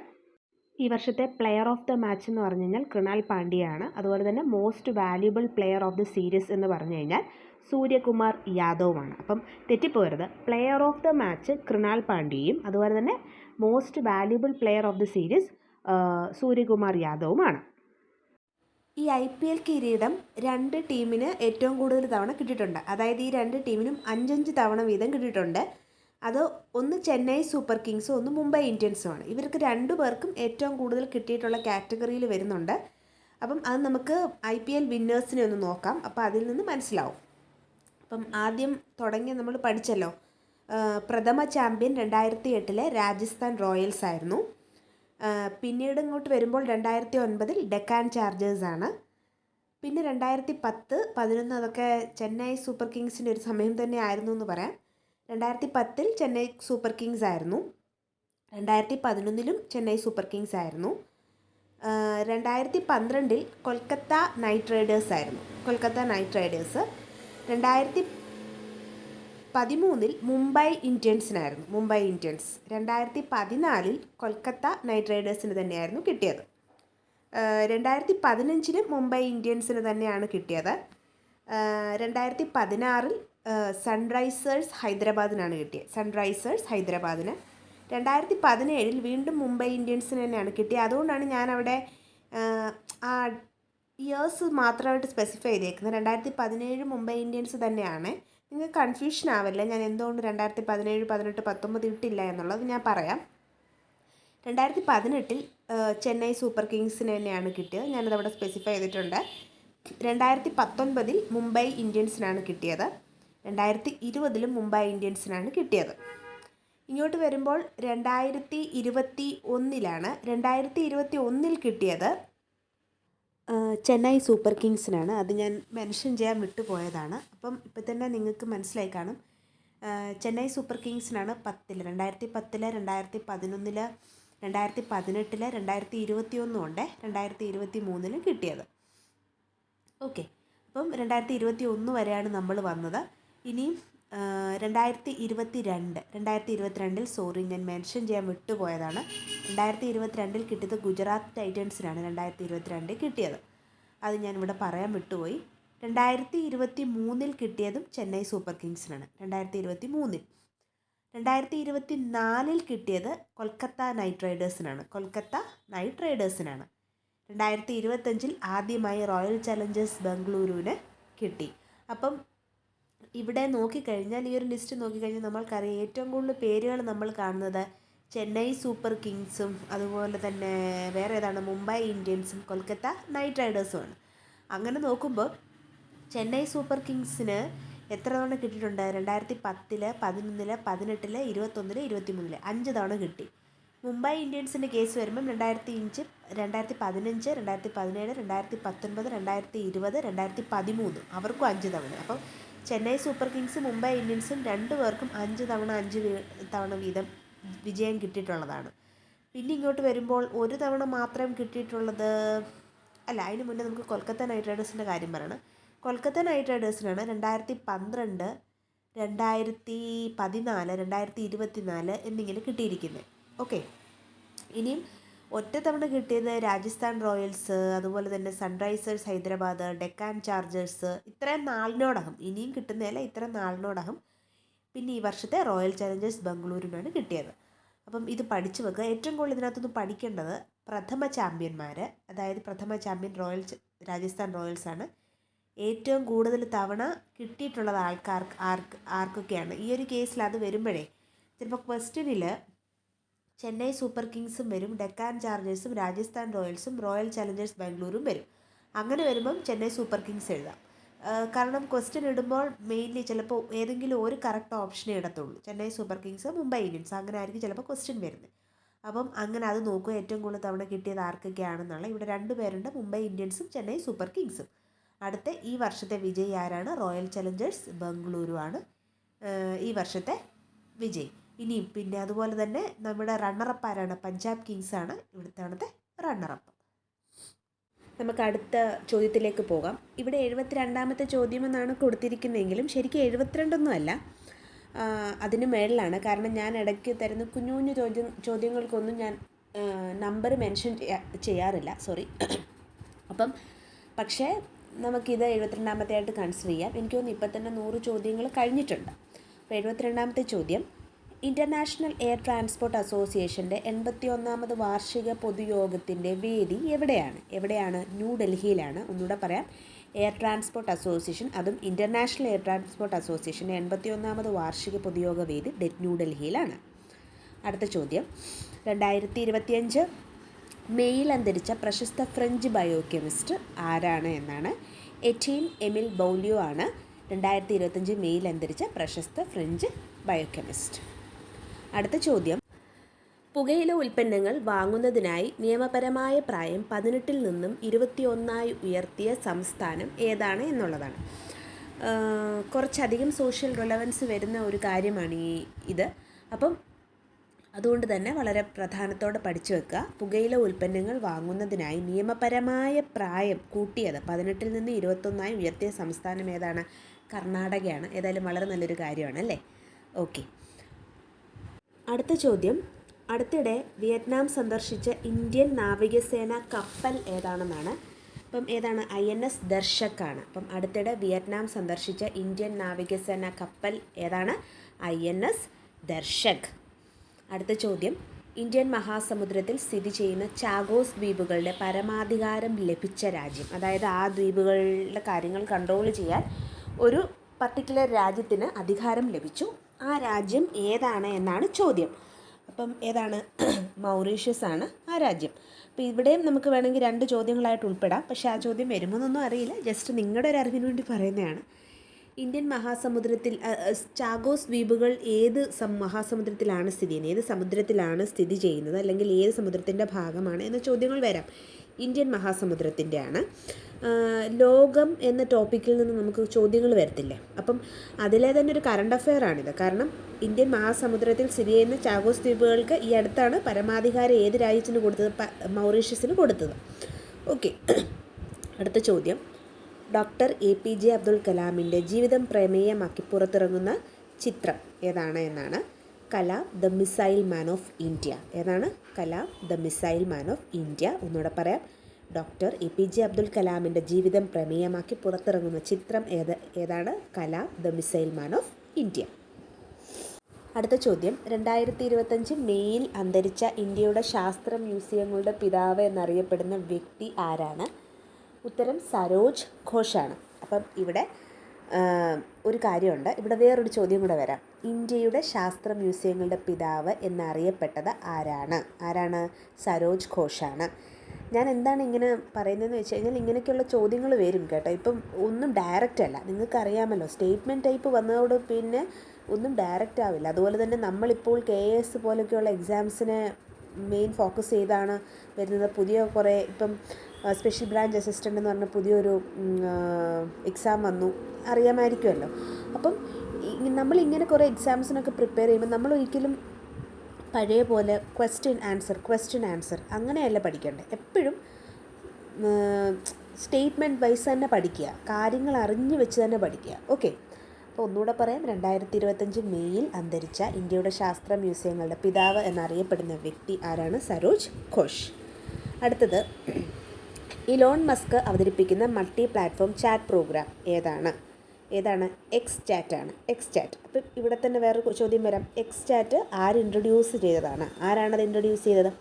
ഈ വർഷത്തെ പ്ലെയർ ഓഫ് ദ മാച്ച് എന്ന് പറഞ്ഞു കഴിഞ്ഞാൽ കൃണാൽ പാണ്ഡ്യയാണ്. അതുപോലെ തന്നെ most valuable player of the series എന്ന് പറഞ്ഞു കഴിഞ്ഞാൽ സൂര്യകുമാർ യാദവുമാണ്. അപ്പം തെറ്റിപ്പോരുത്, player of the match Krunal പാണ്ഡ്യയും അതുപോലെ തന്നെ most valuable player of the series Suryakumar യാദവുമാണ്. ഈ IPL കിരീടം 2 ടീമിന് ഏറ്റവും കൂടുതൽ തവണ കിട്ടിയിട്ടുണ്ട്. അതായത് ഈ 2 ടീമിനും 5 തവണ വീതം കിട്ടിയിട്ടുണ്ട്. അത് ഒന്ന് ചെന്നൈ സൂപ്പർ കിങ്സും ഒന്ന് മുംബൈ ഇന്ത്യൻസുമാണ്. ഇവർക്ക് 2 പേർക്കും ഏറ്റവും കൂടുതൽ കിട്ടിയിട്ടുള്ള കാറ്റഗറിയിൽ വരുന്നുണ്ട്. അപ്പം അത് നമുക്ക് IPL വിന്നേഴ്സിനെ ഒന്ന് നോക്കാം. അപ്പോൾ അതിൽ നിന്ന് മനസ്സിലാവും. അപ്പം ആദ്യം നമ്മൾ പഠിച്ചല്ലോ, പ്രഥമ ചാമ്പ്യൻ 2008 രാജസ്ഥാൻ റോയൽസ് ആയിരുന്നു. പിന്നീട് ഇങ്ങോട്ട് വരുമ്പോൾ 2009 ഡെക്കാൻ ചാർജേഴ്സ് ആണ്. പിന്നെ 2010, 2011 അതൊക്കെ ചെന്നൈ സൂപ്പർ കിങ്സിൻ്റെ ഒരു സമയം തന്നെ ആയിരുന്നു എന്ന് പറയാം. 2010 ചെന്നൈ സൂപ്പർ കിങ്സ് ആയിരുന്നു. 2011 ചെന്നൈ സൂപ്പർ കിങ്സ് ആയിരുന്നു. 2012 കൊൽക്കത്ത നൈറ്റ് റൈഡേഴ്സ് ആയിരുന്നു. 2013 മുംബൈ ഇന്ത്യൻസിനായിരുന്നു. 2014 കൊൽക്കത്ത നൈറ്റ് റൈഡേഴ്സിന് തന്നെയായിരുന്നു കിട്ടിയത്. 2015 മുംബൈ ഇന്ത്യൻസിന് തന്നെയാണ് കിട്ടിയത്. 2016 സൺറൈസേഴ്സ് ഹൈദരാബാദിനാണ് കിട്ടിയത്. 2017 വീണ്ടും മുംബൈ ഇന്ത്യൻസിന് തന്നെയാണ് കിട്ടിയത്. അതുകൊണ്ടാണ് ഞാനവിടെ ആ ഇയേഴ്സ് മാത്രമായിട്ട് സ്പെസിഫൈ ചെയ്തേക്കുന്നത്. 2017 മുംബൈ ഇന്ത്യൻസ് തന്നെയാണ്. നിങ്ങൾക്ക് കൺഫ്യൂഷൻ ആവില്ല ഞാൻ എന്തുകൊണ്ട് 2017, 18, 19 ഇട്ടില്ല എന്നുള്ളത് ഞാൻ പറയാം. 2018 ചെന്നൈ സൂപ്പർ കിങ്സിന് തന്നെയാണ് കിട്ടിയത്. ഞാനതവിടെ സ്പെസിഫൈ ചെയ്തിട്ടുണ്ട്. 2019 മുംബൈ ഇന്ത്യൻസിനാണ് കിട്ടിയത്. 2020 മുംബൈ ഇന്ത്യൻസിനാണ് കിട്ടിയത്. ഇങ്ങോട്ട് വരുമ്പോൾ 2021 2021 കിട്ടിയത് ചെന്നൈ സൂപ്പർ കിങ്സിനാണ്. അത് ഞാൻ മെൻഷൻ ചെയ്യാൻ വിട്ടുപോയതാണ്. അപ്പം ഇപ്പം തന്നെ നിങ്ങൾക്ക് മനസ്സിലായി കാണും. ചെന്നൈ സൂപ്പർ കിങ്സിനാണ് 2010, 2011, 2018, 2021 ഉണ്ട്, 2023 കിട്ടിയത്. ഓക്കെ, അപ്പം 2021 വരെയാണ് നമ്മൾ വന്നത്. ഇനിയും 2022 സോറി ഞാൻ മെൻഷൻ ചെയ്യാൻ വിട്ടുപോയതാണ്. 2022 കിട്ടിയത് ഗുജറാത്ത് ടൈറ്റൻസിനാണ് 2022 കിട്ടിയത്. അത് ഞാനിവിടെ പറയാൻ വിട്ടുപോയി. 2023 കിട്ടിയതും ചെന്നൈ സൂപ്പർ കിങ്സിനാണ്. 2023 2024 കിട്ടിയത് കൊൽക്കത്ത നൈറ്റ് റൈഡേഴ്സിനാണ്. 2025 ആദ്യമായി റോയൽ ചലഞ്ചേഴ്സ് ബംഗളൂരുവിന് കിട്ടി. അപ്പം ഇവിടെ നോക്കിക്കഴിഞ്ഞാൽ, ഈ ഒരു ലിസ്റ്റ് നോക്കിക്കഴിഞ്ഞാൽ നമ്മൾക്കറിയാം ഏറ്റവും കൂടുതൽ പേരുകൾ നമ്മൾ കാണുന്നത് ചെന്നൈ സൂപ്പർ കിങ്സും അതുപോലെ തന്നെ വേറെ ഏതാണ്, മുംബൈ ഇന്ത്യൻസും കൊൽക്കത്ത നൈറ്റ് റൈഡേഴ്സുമാണ്. അങ്ങനെ നോക്കുമ്പോൾ ചെന്നൈ സൂപ്പർ കിങ്സിന് എത്ര തവണ കിട്ടിയിട്ടുണ്ട്? 2010, 11, 18, 21, 23 5 തവണ കിട്ടി. മുംബൈ ഇന്ത്യൻസിൻ്റെ കേസ് വരുമ്പം 2005, 2015, 2017, 2019, 2020, 2013 അവർക്കും 5 തവണ. അപ്പം ചെന്നൈ സൂപ്പർ കിങ്സ് മുംബൈ ഇന്ത്യൻസും രണ്ടുപേർക്കും 5 തവണ വീതം വിജയം കിട്ടിയിട്ടുള്ളതാണ്. പിന്നെ ഇങ്ങോട്ട് വരുമ്പോൾ ഒരു തവണ മാത്രം കിട്ടിയിട്ടുള്ളത് അല്ല, അതിന് മുന്നേ നമുക്ക് കൊൽക്കത്ത നൈറ്റ് റൈഡേഴ്സിൻ്റെ കാര്യം പറയണം. കൊൽക്കത്ത നൈറ്റ് റൈഡേഴ്സിനാണ് 2012, 2014, 2024 എന്നിങ്ങനെ കിട്ടിയിരിക്കുന്നത്. ഓക്കെ, ഇനിയും ഒറ്റ തവണ കിട്ടിയത് രാജസ്ഥാൻ റോയൽസ്, അതുപോലെ തന്നെ സൺറൈസേഴ്സ് ഹൈദരാബാദ്, ഡെക്കാൻ ചാർജേഴ്സ്. ഇത്രയും നാളിനോടകം ഇനിയും കിട്ടുന്നതല്ല, ഇത്രയും നാളിനോടകം. പിന്നെ ഈ വർഷത്തെ റോയൽ ചലഞ്ചേഴ്സ് ബംഗളൂരുവിനാണ് കിട്ടിയത്. അപ്പം ഇത് പഠിച്ചു വെക്കുക. ഏറ്റവും കൂടുതൽ ഇതിനകത്തൊന്ന് പഠിക്കേണ്ടത് പ്രഥമ ചാമ്പ്യന്മാർ, അതായത് പ്രഥമ ചാമ്പ്യൻ രാജസ്ഥാൻ റോയൽസാണ്. ഏറ്റവും കൂടുതൽ തവണ കിട്ടിയിട്ടുള്ളത് ആർക്കൊക്കെയാണ്. ഈ ഒരു കേസിൽ അത് വരുമ്പോഴേ ചിലപ്പോൾ ക്വസ്റ്റ്യനിൽ ചെന്നൈ സൂപ്പർ കിങ്സും വരും, ഡെക്കാൻ ചാർജേഴ്സും, രാജസ്ഥാൻ റോയൽസും, റോയൽ ചലഞ്ചേഴ്സ് ബാംഗ്ലൂരും വരും. അങ്ങനെ വരുമ്പം ചെന്നൈ സൂപ്പർ കിങ്സ് എഴുതാം. കാരണം ക്വസ്റ്റ്യൻ ഇടുമ്പോൾ മെയിൻലി ചിലപ്പോൾ ഏതെങ്കിലും ഒരു കറക്റ്റ് ഓപ്ഷനേ ഇടത്തുള്ളൂ. Chennai super kings, Mumbai Indians, അങ്ങനെ ആയിരിക്കും ചിലപ്പോൾ ക്വസ്റ്റ്യൻ വരുന്നത്. അപ്പം അങ്ങനെ അത് നോക്കുക, ഏറ്റവും കൂടുതൽ തവണ കിട്ടിയത് ആർക്കൊക്കെയാണെന്നുള്ള. ഇവിടെ 2 പേരുണ്ട്, മുംബൈ ഇന്ത്യൻസും ചെന്നൈ സൂപ്പർ കിങ്സും. അടുത്ത ഈ വർഷത്തെ വിജയി ആരാണ്? റോയൽ ചലഞ്ചേഴ്സ് ബംഗളൂരു ആണ് ഈ വർഷത്തെ വിജയി. ഇനിയും പിന്നെ അതുപോലെ തന്നെ നമ്മുടെ റണ്ണറപ്പ് ആരാണ്? പഞ്ചാബ് കിങ്സ് ആണ് ഇവിടുത്തെ റണ്ണറപ്പ്. നമുക്ക് അടുത്ത ചോദ്യത്തിലേക്ക് പോകാം. ഇവിടെ 72ാമത്തെ ചോദ്യമെന്നാണ് കൊടുത്തിരിക്കുന്നതെങ്കിലും ശരിക്കും 72 അല്ല, അതിന് മേളിലാണ്. കാരണം ഞാൻ ഇടയ്ക്ക് തരുന്ന കുഞ്ഞു കുഞ്ഞു ചോദ്യങ്ങൾക്കൊന്നും ഞാൻ നമ്പർ മെൻഷൻ ചെയ്യാറില്ല, സോറി. അപ്പം പക്ഷേ നമുക്കിത് 72ാമത്തെ ആയിട്ട് കൺസിഡർ ചെയ്യാം. എനിക്ക് തോന്നുന്നു ഇപ്പം തന്നെ 100 ചോദ്യങ്ങൾ കഴിഞ്ഞിട്ടുണ്ട്. അപ്പോൾ 72ാമത്തെ ചോദ്യം, ഇൻ്റർനാഷണൽ എയർ ട്രാൻസ്പോർട്ട് അസോസിയേഷൻ്റെ 81ാമത് വാർഷിക പൊതുയോഗത്തിൻ്റെ വേദി എവിടെയാണ്? ന്യൂഡൽഹിയിലാണ്. ഒന്നുകൂടെ പറയാം, എയർ ട്രാൻസ്പോർട്ട് അസോസിയേഷൻ, അതും ഇൻ്റർനാഷണൽ എയർ ട്രാൻസ്പോർട്ട് അസോസിയേഷൻ്റെ 81ാമത് വാർഷിക പൊതുയോഗ വേദി ന്യൂഡൽഹിയിലാണ്. അടുത്ത ചോദ്യം, 2025 മെയ്യിൽ അന്തരിച്ച പ്രശസ്ത ഫ്രഞ്ച് ബയോകെമിസ്റ്റ് ആരാണ് എന്നാണ്. എറ്റീൻ എമിൽ ബൗലിയോ ആണ് 2025 മെയ്യിൽ അന്തരിച്ച പ്രശസ്ത ഫ്രഞ്ച് ബയോകെമിസ്റ്റ്. അടുത്ത ചോദ്യം, പുകയില ഉൽപ്പന്നങ്ങൾ വാങ്ങുന്നതിനായി നിയമപരമായ പ്രായം 18 നിന്നും 21 ഉയർത്തിയ സംസ്ഥാനം ഏതാണ് എന്നുള്ളതാണ്. കുറച്ചധികം സോഷ്യൽ റിലവൻസ് വരുന്ന ഒരു കാര്യമാണ് ഇത്. അപ്പം അതുകൊണ്ട് തന്നെ വളരെ പ്രധാനത്തോടെ പഠിച്ചു വെക്കുക. പുകയില ഉൽപ്പന്നങ്ങൾ വാങ്ങുന്നതിനായി നിയമപരമായ പ്രായം കൂട്ടിയത് 18 നിന്ന് 21 ഉയർത്തിയ സംസ്ഥാനം ഏതാണ്? കർണാടകയാണ്. ഏതായാലും വളരെ നല്ലൊരു കാര്യമാണ് അല്ലേ? ഓക്കെ, അടുത്ത ചോദ്യം, അടുത്തിടെ വിയറ്റ്നാം സന്ദർശിച്ച ഇന്ത്യൻ നാവികസേന കപ്പൽ ഏതാണെന്നാണ്. അപ്പം ഏതാണ്? INS ദർശക് ആണ്. അപ്പം അടുത്തിടെ വിയറ്റ്നാം സന്ദർശിച്ച ഇന്ത്യൻ നാവികസേന കപ്പൽ ഏതാണ്? INS ദർശക്. അടുത്ത ചോദ്യം, ഇന്ത്യൻ മഹാസമുദ്രത്തിൽ സ്ഥിതി ചെയ്യുന്ന ചാഗോസ് ദ്വീപുകളുടെ പരമാധികാരം ലഭിച്ച രാജ്യം, അതായത് ആ ദ്വീപുകളുടെ കാര്യങ്ങൾ കൺട്രോൾ ചെയ്യാൻ ഒരു പർട്ടിക്കുലർ രാജ്യത്തിന് അധികാരം ലഭിച്ചു. ആ രാജ്യം ഏതാണ് എന്നാണ് ചോദ്യം. അപ്പം ഏതാണ്? മൗറീഷ്യസ് ആണ് ആ രാജ്യം. അപ്പോൾ ഇവിടെയും നമുക്ക് വേണമെങ്കിൽ 2 ചോദ്യങ്ങളായിട്ട് ഉൾപ്പെടാം, പക്ഷേ ആ ചോദ്യം വരുമോയെന്നൊന്നും അറിയില്ല, ജസ്റ്റ് നിങ്ങളുടെ ഒരു അറിവിന് വേണ്ടി പറയുന്നതാണ്. ഇന്ത്യൻ മഹാസമുദ്രത്തിൽ ചാഗോസ് ദ്വീപുകൾ ഏത് മഹാസമുദ്രത്തിലാണ് സ്ഥിതി ചെയ്യുന്നത്, ഏത് സമുദ്രത്തിലാണ് സ്ഥിതി ചെയ്യുന്നത്, അല്ലെങ്കിൽ ഏത് സമുദ്രത്തിൻ്റെ ഭാഗമാണ് എന്ന ചോദ്യങ്ങൾ വരാം. ഇന്ത്യൻ മഹാസമുദ്രത്തിൻ്റെയാണ്. ലോകം എന്ന ടോപ്പിക്കിൽ നിന്ന് നമുക്ക് ചോദ്യങ്ങൾ വരത്തില്ലേ, അപ്പം അതിലെ തന്നെ ഒരു കറണ്ട് അഫെയർ ആണിത്. കാരണം ഇന്ത്യൻ മഹാസമുദ്രത്തിൽ സ്ഥിതി ചെയ്യുന്ന ചാഗോസ് ദ്വീപുകൾക്ക് ഈ അടുത്താണ് പരമാധികാരം ഏത് രാജ്യത്തിന് കൊടുത്തത്? മൗറീഷ്യസിന് കൊടുത്തത്. ഓക്കെ, അടുത്ത ചോദ്യം. ഡോക്ടർ APJ അബ്ദുൽ കലാമിൻ്റെ ജീവിതം പ്രമേയമാക്കി പുറത്തിറങ്ങുന്ന ചിത്രം ഏതാണ് എന്നാണ്. Kalam the missile man of India. ഏതാണ്? Kalam the missile man of India. ഒന്നുകൂടെ പറയാം. ഡോക്ടർ APJ അബ്ദുൽ കലാമിൻ്റെ ജീവിതം പ്രമേയമാക്കി പുറത്തിറങ്ങുന്ന ചിത്രം ഏതാണ്? Kalam the missile man of India. അടുത്ത ചോദ്യം. 2025 മെയ്യിൽ അന്തരിച്ച ഇന്ത്യയുടെ ശാസ്ത്ര മ്യൂസിയങ്ങളുടെ പിതാവ് എന്നറിയപ്പെടുന്ന വ്യക്തി ആരാണ്? ഉത്തരം സരോജ് ഘോഷാണ്. അപ്പം ഇവിടെ ഒരു കാര്യമുണ്ട്, ഇവിടെ വേറൊരു ചോദ്യം കൂടെ വരാം. ഇന്ത്യയുടെ ശാസ്ത്ര മ്യൂസിയങ്ങളുടെ പിതാവ് എന്നറിയപ്പെട്ടത് ആരാണ്? സരോജ് ഘോഷാണ്. ഞാൻ എന്താണ് ഇങ്ങനെ പറയുന്നതെന്ന് വെച്ച് കഴിഞ്ഞാൽ, ഇങ്ങനെയൊക്കെയുള്ള ചോദ്യങ്ങൾ വരും കേട്ടോ. ഇപ്പം ഒന്നും ഡയറക്റ്റ് അല്ല, നിങ്ങൾക്കറിയാമല്ലോ, സ്റ്റേറ്റ്മെൻറ്റ് ടൈപ്പ് വന്നതോട് പിന്നെ ഒന്നും ഡയറക്റ്റ് ആവില്ല. അതുപോലെ തന്നെ നമ്മളിപ്പോൾ KS പോലെയൊക്കെയുള്ള എക്സാംസിനെ മെയിൻ ഫോക്കസ് ചെയ്താണ് വരുന്നത്. പുതിയ കുറേ ഇപ്പം സ്പെഷ്യൽ ബ്രാഞ്ച് അസിസ്റ്റൻ്റ് എന്ന് പറഞ്ഞ പുതിയൊരു എക്സാം വന്നു, അറിയാമായിരിക്കുമല്ലോ. അപ്പം നമ്മളിങ്ങനെ കുറേ എക്സാംസിനൊക്കെ പ്രിപ്പയർ ചെയ്യുമ്പോൾ നമ്മളൊരിക്കലും പഴയ പോലെ ക്വസ്റ്റ്യൻ ആൻസർ അങ്ങനെയല്ല പഠിക്കേണ്ടത്. എപ്പോഴും സ്റ്റേറ്റ്മെൻറ്റ് വൈസ് തന്നെ പഠിക്കുക, കാര്യങ്ങൾ അറിഞ്ഞു വെച്ച് തന്നെ പഠിക്കുക. ഓക്കെ, അപ്പോൾ ഒന്നുകൂടെ പറയാം. 2025 മെയ്യിൽ അന്തരിച്ച ഇന്ത്യയുടെ ശാസ്ത്ര മ്യൂസിയങ്ങളുടെ പിതാവ് എന്നറിയപ്പെടുന്ന വ്യക്തി ആരാണ്? സരോജ് ഘോഷ്. അടുത്തത്. ഇലോൺ മസ്ക് അവതരിപ്പിക്കുന്ന മൾട്ടി പ്ലാറ്റ്ഫോം ചാറ്റ് പ്രോഗ്രാം ഏതാണ്? എക്സ് ആണ്. അപ്പം ഇവിടെ തന്നെ വേറെ ചോദ്യം വരാം. എക്സ് ആര് ഇൻട്രൊഡ്യൂസ് ചെയ്തതാണ്? ആരാണത് ഇൻട്രൊഡ്യൂസ് ചെയ്തത്?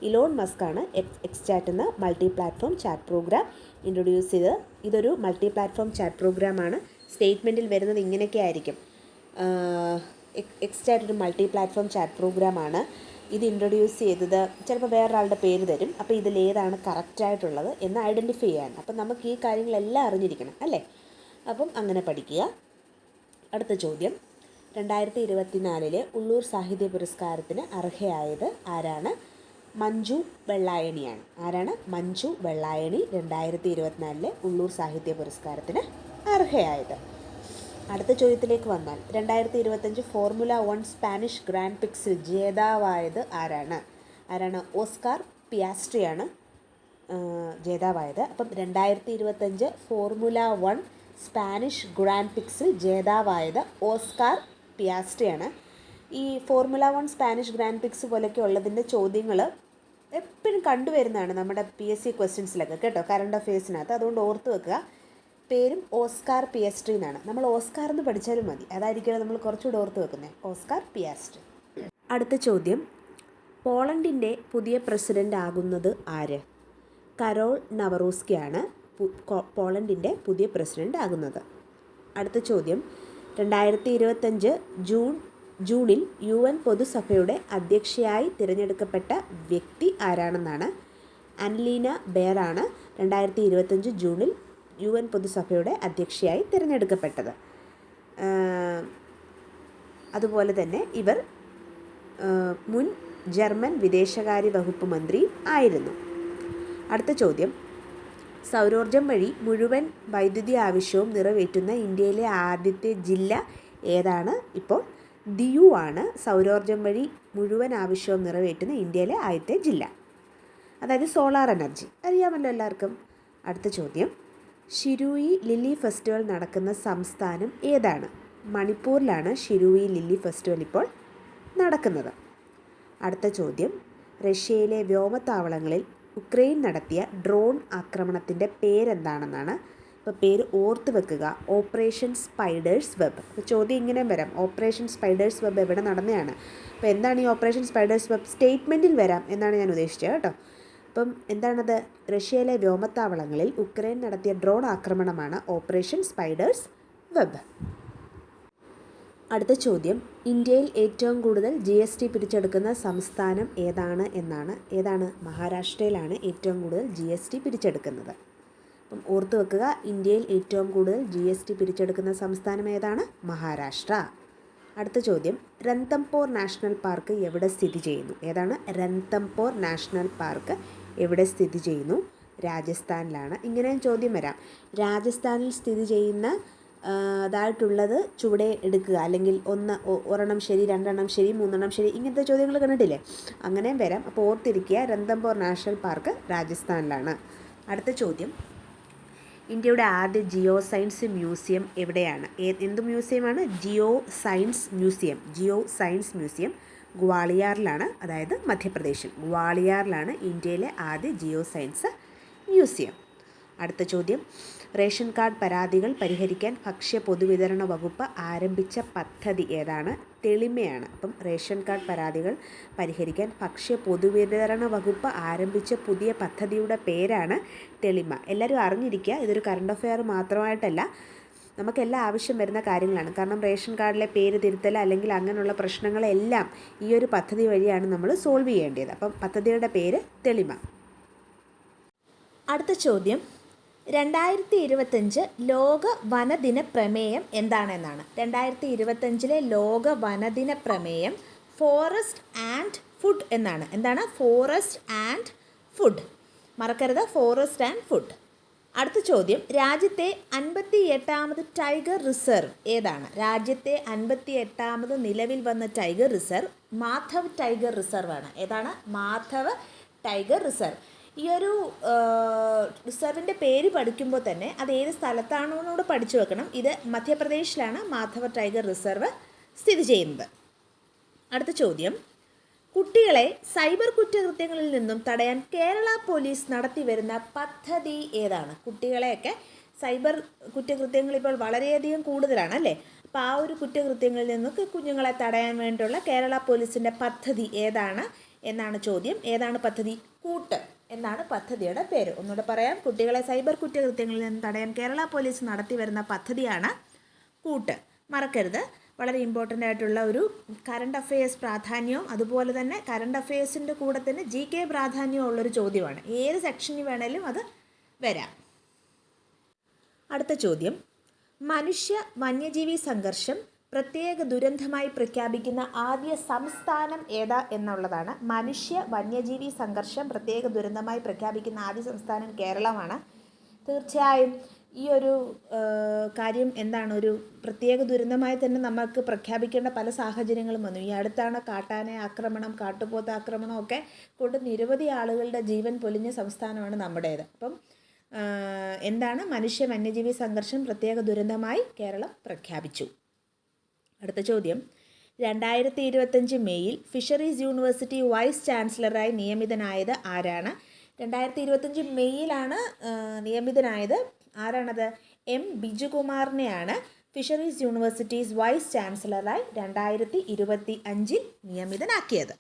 ഇലോൺ മസ്ക് ആണ് എക്സ് എന്ന multi platform chat program introduce ചെയ്തത്. ഇതൊരു മൾട്ടി പ്ലാറ്റ്ഫോം ചാറ്റ് പ്രോഗ്രാമാണ്. സ്റ്റേറ്റ്മെൻറ്റിൽ വരുന്നത് ഇങ്ങനെയൊക്കെ ആയിരിക്കും. എക്സ് ഒരു മൾട്ടി പ്ലാറ്റ്ഫോം ചാറ്റ് പ്രോഗ്രാമാണ്. ഇത് ഇൻട്രൊഡ്യൂസ് ചെയ്തത് ചിലപ്പോൾ വേറൊരാളുടെ പേര് തരും. അപ്പോൾ ഇതിലേതാണ് കറക്റ്റായിട്ടുള്ളത് എന്ന് ഐഡൻറ്റിഫൈ ചെയ്യാൻ. അപ്പം നമുക്ക് ഈ കാര്യങ്ങളെല്ലാം അറിഞ്ഞിരിക്കണം അല്ലേ? അപ്പം അങ്ങനെ പഠിക്കുക. അടുത്ത ചോദ്യം. 2024 ഉള്ളൂർ സാഹിത്യ പുരസ്കാരത്തിന് അർഹയായത് ആരാണ്? മഞ്ജു വെള്ളായണിയാണ്. ആരാണ്? മഞ്ജു വെള്ളായണി 2024 ഉള്ളൂർ സാഹിത്യ പുരസ്കാരത്തിന് അർഹയായത്. അടുത്ത ചോദ്യത്തിലേക്ക് വന്നാൽ 2025 ഫോർമുല 1 സ്പാനിഷ് ഗ്രാൻഡ് പ്രിക്സിൽ ജേതാവായത് ആരാണ്? ഓസ്കാർ പിയാസ്ട്രിയാണ് ജേതാവായത്. അപ്പം 2025 ഫോർമുല 1 സ്പാനിഷ് ഗ്രാൻഡ് പ്രിക്സിൽ ജേതാവായത് ഓസ്കാർ പിയാസ്ട്രിയാണ്. ഈ ഫോർമുല 1 സ്പാനിഷ് ഗ്രാൻഡ് പ്രിക്സ് പോലെയൊക്കെ ഉള്ളതിൻ്റെ ചോദ്യങ്ങൾ എപ്പോഴും കണ്ടുവരുന്നതാണ് നമ്മുടെ PSC ക്വസ്റ്റ്യൻസിലൊക്കെ കേട്ടോ, കറണ്ട് അഫെയർസിനകത്ത്. അതുകൊണ്ട് ഓർത്ത് വെക്കുക. പേരും ഓസ്കാർ പിയാസ്ട്രി എന്നാണ്. നമ്മൾ ഓസ്കാർ എന്ന് പഠിച്ചാലും മതി, അതായിരിക്കും നമ്മൾ കുറച്ചുകൂടെ ഓർത്ത് വെക്കുന്നത്. Oscar Piastri. അടുത്ത ചോദ്യം. പോളണ്ടിൻ്റെ പുതിയ പ്രസിഡൻ്റ് ആകുന്നത് ആര്? കരോൾ നവറോസ്കിയാണ് പോളണ്ടിൻ്റെ പുതിയ പ്രസിഡൻ്റ് ആകുന്നത്. അടുത്ത ചോദ്യം. 2025 ജൂണിൽ UN പൊതുസഭയുടെ അധ്യക്ഷയായി തിരഞ്ഞെടുക്കപ്പെട്ട വ്യക്തി ആരാണെന്നാണ്. അൻലീന ബെയറാണ് 2025 ജൂണിൽ UN പൊതുസഭയുടെ അധ്യക്ഷയായി തിരഞ്ഞെടുക്കപ്പെട്ടത്. അതുപോലെ തന്നെ ഇവർ മുൻ ജർമ്മൻ വിദേശകാര്യ വകുപ്പ് മന്ത്രി ആയിരുന്നു. അടുത്ത ചോദ്യം. സൗരോർജ്ജം വഴി മുഴുവൻ വൈദ്യുതി ആവശ്യവും നിറവേറ്റുന്ന ഇന്ത്യയിലെ ആദ്യത്തെ ജില്ല ഏതാണ്? ഇപ്പോൾ ദിയു ആണ് സൗരോർജ്ജം വഴി മുഴുവൻ ആവശ്യവും നിറവേറ്റുന്ന ഇന്ത്യയിലെ ആദ്യത്തെ ജില്ല. അതായത് സോളാർ എനർജി, അറിയാമല്ലോ എല്ലാവർക്കും. അടുത്ത ചോദ്യം. ഷിരൂയി ലില്ലി ഫെസ്റ്റിവൽ നടക്കുന്ന സംസ്ഥാനം ഏതാണ്? മണിപ്പൂരിലാണ് ഷിരൂയി ലില്ലി ഫെസ്റ്റിവൽ ഇപ്പോൾ നടക്കുന്നത്. അടുത്ത ചോദ്യം. റഷ്യയിലെ വ്യോമത്താവളങ്ങളിൽ ഉക്രൈൻ നടത്തിയ ഡ്രോൺ ആക്രമണത്തിൻ്റെ പേരെന്താണെന്നാണ്. ഇപ്പോൾ പേര് ഓർത്ത് വെക്കുക. Operation spiders web. അപ്പോൾ ചോദ്യം ഇങ്ങനെ വരാം. ഓപ്പറേഷൻ സ്പൈഡേഴ്സ് വെബ് എവിടെ നടന്നതാണ്? അപ്പോൾ എന്താണ് ഈ ഓപ്പറേഷൻ സ്പൈഡേഴ്സ് വെബ്? സ്റ്റേറ്റ്മെൻറ്റിൽ വരാം എന്നാണ് ഞാൻ ഉദ്ദേശിച്ചത് കേട്ടോ. അപ്പം എന്താണത്? റഷ്യയിലെ വ്യോമത്താവളങ്ങളിൽ ഉക്രൈൻ നടത്തിയ ഡ്രോൺ ആക്രമണമാണ് ഓപ്പറേഷൻ സ്പൈഡേഴ്സ് വെബ്. അടുത്ത ചോദ്യം, ഇന്ത്യയിൽ ഏറ്റവും കൂടുതൽ GST പിരിച്ചെടുക്കുന്ന സംസ്ഥാനം ഏതാണ് എന്നാണ്. ഏതാണ്? മഹാരാഷ്ട്രയിലാണ് ഏറ്റവും കൂടുതൽ GST പിരിച്ചെടുക്കുന്നത്. അപ്പം ഓർത്ത് വെക്കുക, ഇന്ത്യയിൽ ഏറ്റവും കൂടുതൽ GST പിരിച്ചെടുക്കുന്ന സംസ്ഥാനം ഏതാണ്? മഹാരാഷ്ട്ര. അടുത്ത ചോദ്യം, രൺതംബോർ നാഷണൽ പാർക്ക് എവിടെ സ്ഥിതി ചെയ്യുന്നു? ഏതാണ്? രൺതംബോർ നാഷണൽ പാർക്ക് എവിടെ സ്ഥിതി ചെയ്യുന്നു? രാജസ്ഥാനിലാണ്. ഇങ്ങനെയും ചോദ്യം വരാം. രാജസ്ഥാനിൽ സ്ഥിതി ചെയ്യുന്ന അതായിട്ടുള്ളത് ചുവടെ എടുക്കുക, അല്ലെങ്കിൽ ഒരെണ്ണം ശരി, രണ്ടെണ്ണം ശരി, മൂന്നെണ്ണം ശരി, ഇങ്ങനത്തെ ചോദ്യങ്ങൾ കണ്ടിട്ടില്ലേ? അങ്ങനെയും വരാം. അപ്പോൾ ഓർത്തിരിക്കുക, രൺതംബോർ നാഷണൽ പാർക്ക് രാജസ്ഥാനിലാണ്. അടുത്ത ചോദ്യം, ഇന്ത്യയുടെ ആദ്യ ജിയോ സയൻസ് മ്യൂസിയം എവിടെയാണ്? എന്ത് മ്യൂസിയമാണ്? ജിയോ സയൻസ് മ്യൂസിയം ഗ്വാളിയാറിലാണ്, അതായത് മധ്യപ്രദേശിൽ. ഗ്വാളിയാറിലാണ് ഇന്ത്യയിലെ ആദ്യ ജിയോ സയൻസ് മ്യൂസിയം. അടുത്ത ചോദ്യം, റേഷൻ കാർഡ് പരാതികൾ പരിഹരിക്കാൻ ഭക്ഷ്യ പൊതുവിതരണ വകുപ്പ് ആരംഭിച്ച പദ്ധതി ഏതാണ്? തെളിമയാണ്. അപ്പം റേഷൻ കാർഡ് പരാതികൾ പരിഹരിക്കാൻ ഭക്ഷ്യ പൊതുവിതരണ വകുപ്പ് ആരംഭിച്ച പുതിയ പദ്ധതിയുടെ പേരാണ് തെളിമ. എല്ലാവരും അറിഞ്ഞിരിക്കുക, ഇതൊരു കറണ്ട് അഫെയർ മാത്രമായിട്ടല്ല, നമുക്കെല്ലാം ആവശ്യം വരുന്ന കാര്യങ്ങളാണ്. കാരണം റേഷൻ കാർഡിലെ പേര് തിരുത്തൽ അല്ലെങ്കിൽ അങ്ങനെയുള്ള പ്രശ്നങ്ങളെല്ലാം ഈ ഒരു പദ്ധതി വഴിയാണ് നമ്മൾ സോൾവ് ചെയ്യേണ്ടത്. അപ്പം പദ്ധതിയുടെ പേര് തെളിമ. അടുത്ത ചോദ്യം, 2025 ലോക വനദിന പ്രമേയം എന്താണെന്നാണ്. 2025 ലോക വനദിന പ്രമേയം ഫോറസ്റ്റ് ആൻഡ് ഫുഡ് എന്നാണ്. എന്താണ്? Forest and food. മറക്കരുത്, ഫോറസ്റ്റ് ആൻഡ് ഫുഡ്. അടുത്ത ചോദ്യം, രാജ്യത്തെ 58ാമത് ടൈഗർ റിസർവ് ഏതാണ്? രാജ്യത്തെ 58ാമത് നിലവിൽ വന്ന tiger reserve Madhav tiger reserve ആണ്. ഏതാണ്? Madhav tiger reserve. ഈ ഒരു റിസർവിൻ്റെ പേര് പഠിക്കുമ്പോൾ തന്നെ അത് ഏത് സ്ഥലത്താണെന്നോട് പഠിച്ചു വെക്കണം. ഇത് മധ്യപ്രദേശിലാണ് മാധവ ടൈഗർ റിസർവ് സ്ഥിതി ചെയ്യുന്നത്. അടുത്ത ചോദ്യം, കുട്ടികളെ സൈബർ കുറ്റകൃത്യങ്ങളിൽ നിന്നും തടയാൻ കേരള പോലീസ് നടത്തി വരുന്ന പദ്ധതി ഏതാണ്? കുട്ടികളെയൊക്കെ സൈബർ കുറ്റകൃത്യങ്ങൾ ഇപ്പോൾ വളരെയധികം കൂടുതലാണ് അല്ലേ? അപ്പോൾ ആ ഒരു കുറ്റകൃത്യങ്ങളിൽ നിന്നൊക്കെ കുഞ്ഞുങ്ങളെ തടയാൻ വേണ്ടിയുള്ള കേരള പോലീസിൻ്റെ പദ്ധതി ഏതാണ് എന്നാണ് ചോദ്യം. ഏതാണ് പദ്ധതി? കൂട്ട് എന്നാണ് പദ്ധതിയുടെ പേര്. ഒന്നുകൂടെ പറയാം, കുട്ടികളെ സൈബർ കുറ്റകൃത്യങ്ങളിൽ നിന്ന് തടയാൻ കേരള പോലീസ് നടത്തി വരുന്ന പദ്ധതിയാണ് കൂട്ട്. മറക്കരുത്, വളരെ ഇമ്പോർട്ടൻ്റ് ആയിട്ടുള്ള ഒരു കറണ്ട് അഫെയേഴ്സ് പ്രാധാന്യവും അതുപോലെ തന്നെ കറണ്ട് അഫെയേഴ്സിൻ്റെ കൂടെ തന്നെ GK പ്രാധാന്യവും ഉള്ളൊരു ചോദ്യമാണ്. ഏത് സെക്ഷനിൽ വേണേലും അത് വരാം. അടുത്ത ചോദ്യം, മനുഷ്യ വന്യജീവി സംഘർഷം പ്രത്യേക ദുരന്തമായി പ്രഖ്യാപിക്കുന്ന ആദ്യ സംസ്ഥാനം ഏതാ എന്നുള്ളതാണ്. മനുഷ്യ വന്യജീവി സംഘർഷം പ്രത്യേക ദുരന്തമായി പ്രഖ്യാപിക്കുന്ന ആദ്യ സംസ്ഥാനം കേരളമാണ്. തീർച്ചയായും ഈ ഒരു കാര്യം എന്താണ്, ഒരു പ്രത്യേക ദുരന്തമായി തന്നെ നമുക്ക് പ്രഖ്യാപിക്കേണ്ട പല സാഹചര്യങ്ങളും വന്നു. ഈ അടുത്താണ് കാട്ടാന ആക്രമണം, കാട്ടുപോത്ത് ആക്രമണം ഒക്കെ കൊണ്ട് നിരവധി ആളുകളുടെ ജീവൻ പൊലിഞ്ഞ സംസ്ഥാനമാണ് നമ്മുടേത്. അപ്പം എന്താണ്, മനുഷ്യ വന്യജീവി സംഘർഷം പ്രത്യേക ദുരന്തമായി കേരളം പ്രഖ്യാപിച്ചു. അടുത്ത ചോദ്യം, 2025 മെയ്യിൽ ഫിഷറീസ് യൂണിവേഴ്സിറ്റി വൈസ് ചാൻസലറായി നിയമിതനായത് ആരാണ്? 2025 മെയ്യിലാണ് നിയമിതനായത്. ആരാണത്? M ബിജുകുമാറിനെയാണ് ഫിഷറീസ് യൂണിവേഴ്സിറ്റീസ് വൈസ് ചാൻസലറായി 2025 നിയമിതനാക്കിയത്.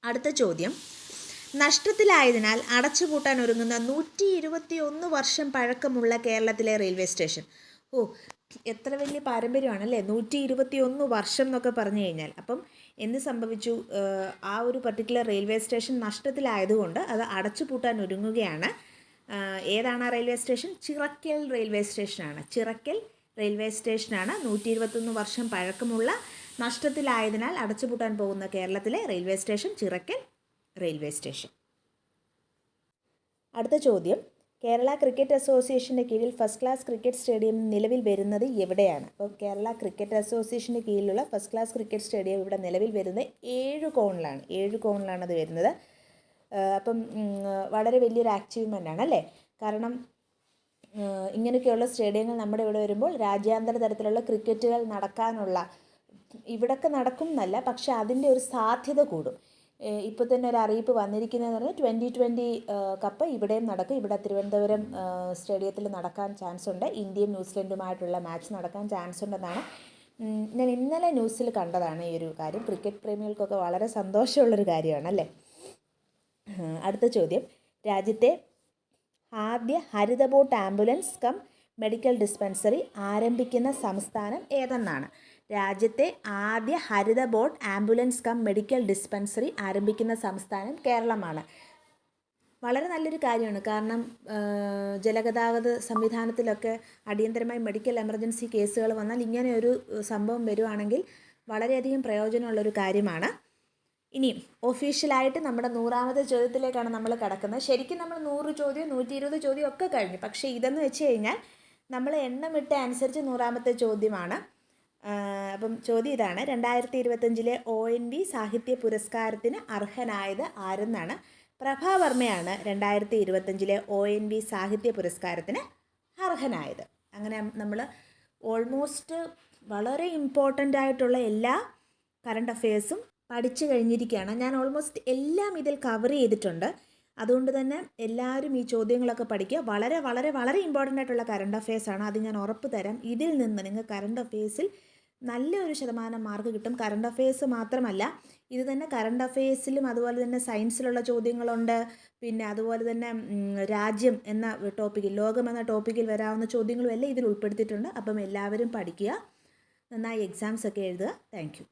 അടുത്ത ചോദ്യം, നഷ്ടത്തിലായതിനാൽ അടച്ചുപൂട്ടാൻ ഒരുങ്ങുന്ന 121 വർഷം പഴക്കമുള്ള കേരളത്തിലെ റെയിൽവേ സ്റ്റേഷൻ. എത്ര വലിയ പാരമ്പര്യമാണല്ലേ, 121 വർഷം എന്നൊക്കെ പറഞ്ഞു കഴിഞ്ഞാൽ. അപ്പം എന്ത് സംഭവിച്ചു? ആ ഒരു പർട്ടിക്കുലർ റെയിൽവേ സ്റ്റേഷൻ നഷ്ടത്തിലായതുകൊണ്ട് അത് അടച്ചുപൂട്ടാൻ ഒരുങ്ങുകയാണ്. ഏതാണ് ആ റെയിൽവേ സ്റ്റേഷൻ? ചിറക്കൽ റെയിൽവേ സ്റ്റേഷനാണ്. ചിറക്കൽ റെയിൽവേ സ്റ്റേഷനാണ് 121 വർഷം പഴക്കമുള്ള, നഷ്ടത്തിലായതിനാൽ അടച്ചുപൂട്ടാൻ പോകുന്ന കേരളത്തിലെ railway station Chirakkal railway station. അടുത്ത ചോദ്യം, കേരള ക്രിക്കറ്റ് അസോസിയേഷൻ്റെ കീഴിൽ ഫസ്റ്റ് ക്ലാസ് ക്രിക്കറ്റ് സ്റ്റേഡിയം നിലവിൽ വരുന്നത് എവിടെയാണ്? അപ്പോൾ കേരള ക്രിക്കറ്റ് അസോസിയേഷൻ്റെ കീഴിലുള്ള ഫസ്റ്റ് ക്ലാസ് ക്രിക്കറ്റ് സ്റ്റേഡിയം ഇവിടെ നിലവിൽ വരുന്നത് 7 കോണിലാണ്. 7 കോണിലാണ് അത് വരുന്നത്. അപ്പം വളരെ വലിയൊരു അച്ചീവ്മെൻ്റ് അല്ലേ? കാരണം ഇങ്ങനെയൊക്കെയുള്ള സ്റ്റേഡിയങ്ങൾ നമ്മുടെ ഇവിടെ വരുമ്പോൾ രാജ്യാന്തര തലത്തിലുള്ള ക്രിക്കറ്റുകൾ നടക്കാനുള്ള, ഇവിടൊക്കെ നടക്കും എന്നല്ല, പക്ഷേ അതിൻ്റെ ഒരു സാധ്യത കൂടും. ഇപ്പോൾ തന്നെ ഒരു അറിയിപ്പ് വന്നിരിക്കുന്നതെന്ന് പറഞ്ഞാൽ 2020 കപ്പ് ഇവിടെയും നടക്കും. ഇവിടെ തിരുവനന്തപുരം സ്റ്റേഡിയത്തിൽ നടക്കാൻ ചാൻസ് ഉണ്ട്. ഇന്ത്യയും ന്യൂസിലൻഡുമായിട്ടുള്ള മാച്ച് നടക്കാൻ ചാൻസ് ഉണ്ടെന്നാണ് ഞാൻ ഇന്നലെ ന്യൂസിൽ കണ്ടതാണ്. ഈ ഒരു കാര്യം ക്രിക്കറ്റ് പ്രേമികൾക്കൊക്കെ വളരെ സന്തോഷമുള്ളൊരു കാര്യമാണ് അല്ലേ? അടുത്ത ചോദ്യം, രാജ്യത്തെ ആദ്യ ഹരിത boat ambulance cum medical dispensary ആരംഭിക്കുന്ന സംസ്ഥാനം ഏതെന്നാണ്. രാജ്യത്തെ ആദ്യ ഹരിത board ambulance cum medical dispensary ആരംഭിക്കുന്ന സംസ്ഥാനം കേരളമാണ്. വളരെ നല്ലൊരു കാര്യമാണ്. കാരണം ജലഗതാഗത സംവിധാനത്തിലൊക്കെ അടിയന്തരമായി മെഡിക്കൽ എമർജൻസി കേസുകൾ വന്നാൽ ഇങ്ങനെ ഒരു സംഭവം വരുവാണെങ്കിൽ വളരെയധികം പ്രയോജനമുള്ളൊരു കാര്യമാണ്. ഇനിയും ഒഫീഷ്യലായിട്ട് നമ്മുടെ 100ാമത്തെ ചോദ്യത്തിലേക്കാണ് നമ്മൾ കിടക്കുന്നത്. ശരിക്കും നമ്മൾ 100 ചോദ്യം 120 ചോദ്യം ഒക്കെ കഴിഞ്ഞു. പക്ഷേ ഇതെന്ന് വെച്ച് കഴിഞ്ഞാൽ നമ്മൾ എണ്ണമിട്ട അനുസരിച്ച് 100ാമത്തെ ചോദ്യമാണ്. അപ്പം ചോദ്യം ഇതാണ്: 2025 ONV സാഹിത്യ പുരസ്കാരത്തിന് അർഹനായത് ആരെന്നാണ്. പ്രഭാവർമ്മയാണ് 2025 ONV സാഹിത്യ പുരസ്കാരത്തിന് അർഹനായത്. അങ്ങനെ നമ്മൾ ഓൾമോസ്റ്റ് വളരെ ഇമ്പോർട്ടൻ്റ് ആയിട്ടുള്ള എല്ലാ കറണ്ട് അഫെയർസും പഠിച്ചു കഴിഞ്ഞിരിക്കുകയാണ്. ഞാൻ ഓൾമോസ്റ്റ് എല്ലാം ഇതിൽ കവർ ചെയ്തിട്ടുണ്ട്. അതുകൊണ്ട് തന്നെ എല്ലാവരും ഈ ചോദ്യങ്ങളൊക്കെ പഠിക്കുക. വളരെ വളരെ വളരെ ഇമ്പോർട്ടൻ്റ് ആയിട്ടുള്ള കറണ്ട് അഫെയർസാണ്. അത് ഞാൻ ഉറപ്പ് തരാം. ഇതിൽ നിന്ന് നിങ്ങൾ കറണ്ട് അഫെയർസിൽ നല്ലൊരു ശതമാനം മാർക്ക് കിട്ടും. കറണ്ട് അഫെയർസ് മാത്രമല്ല, ഇത് തന്നെ കറണ്ട് അഫെയർസിലും അതുപോലെ തന്നെ സയൻസിലുള്ള ചോദ്യങ്ങളുണ്ട്. പിന്നെ അതുപോലെ തന്നെ രാജ്യം എന്ന ടോപ്പിക്കിൽ, ലോകം എന്ന ടോപ്പിക്കിൽ വരാവുന്ന ചോദ്യങ്ങളും എല്ലാം ഇതിൽ ഉൾപ്പെടുത്തിയിട്ടുണ്ട്. അപ്പം എല്ലാവരും പഠിക്കുക, നന്നായി എക്സാംസ് ഒക്കെ എഴുതുക. Thank you.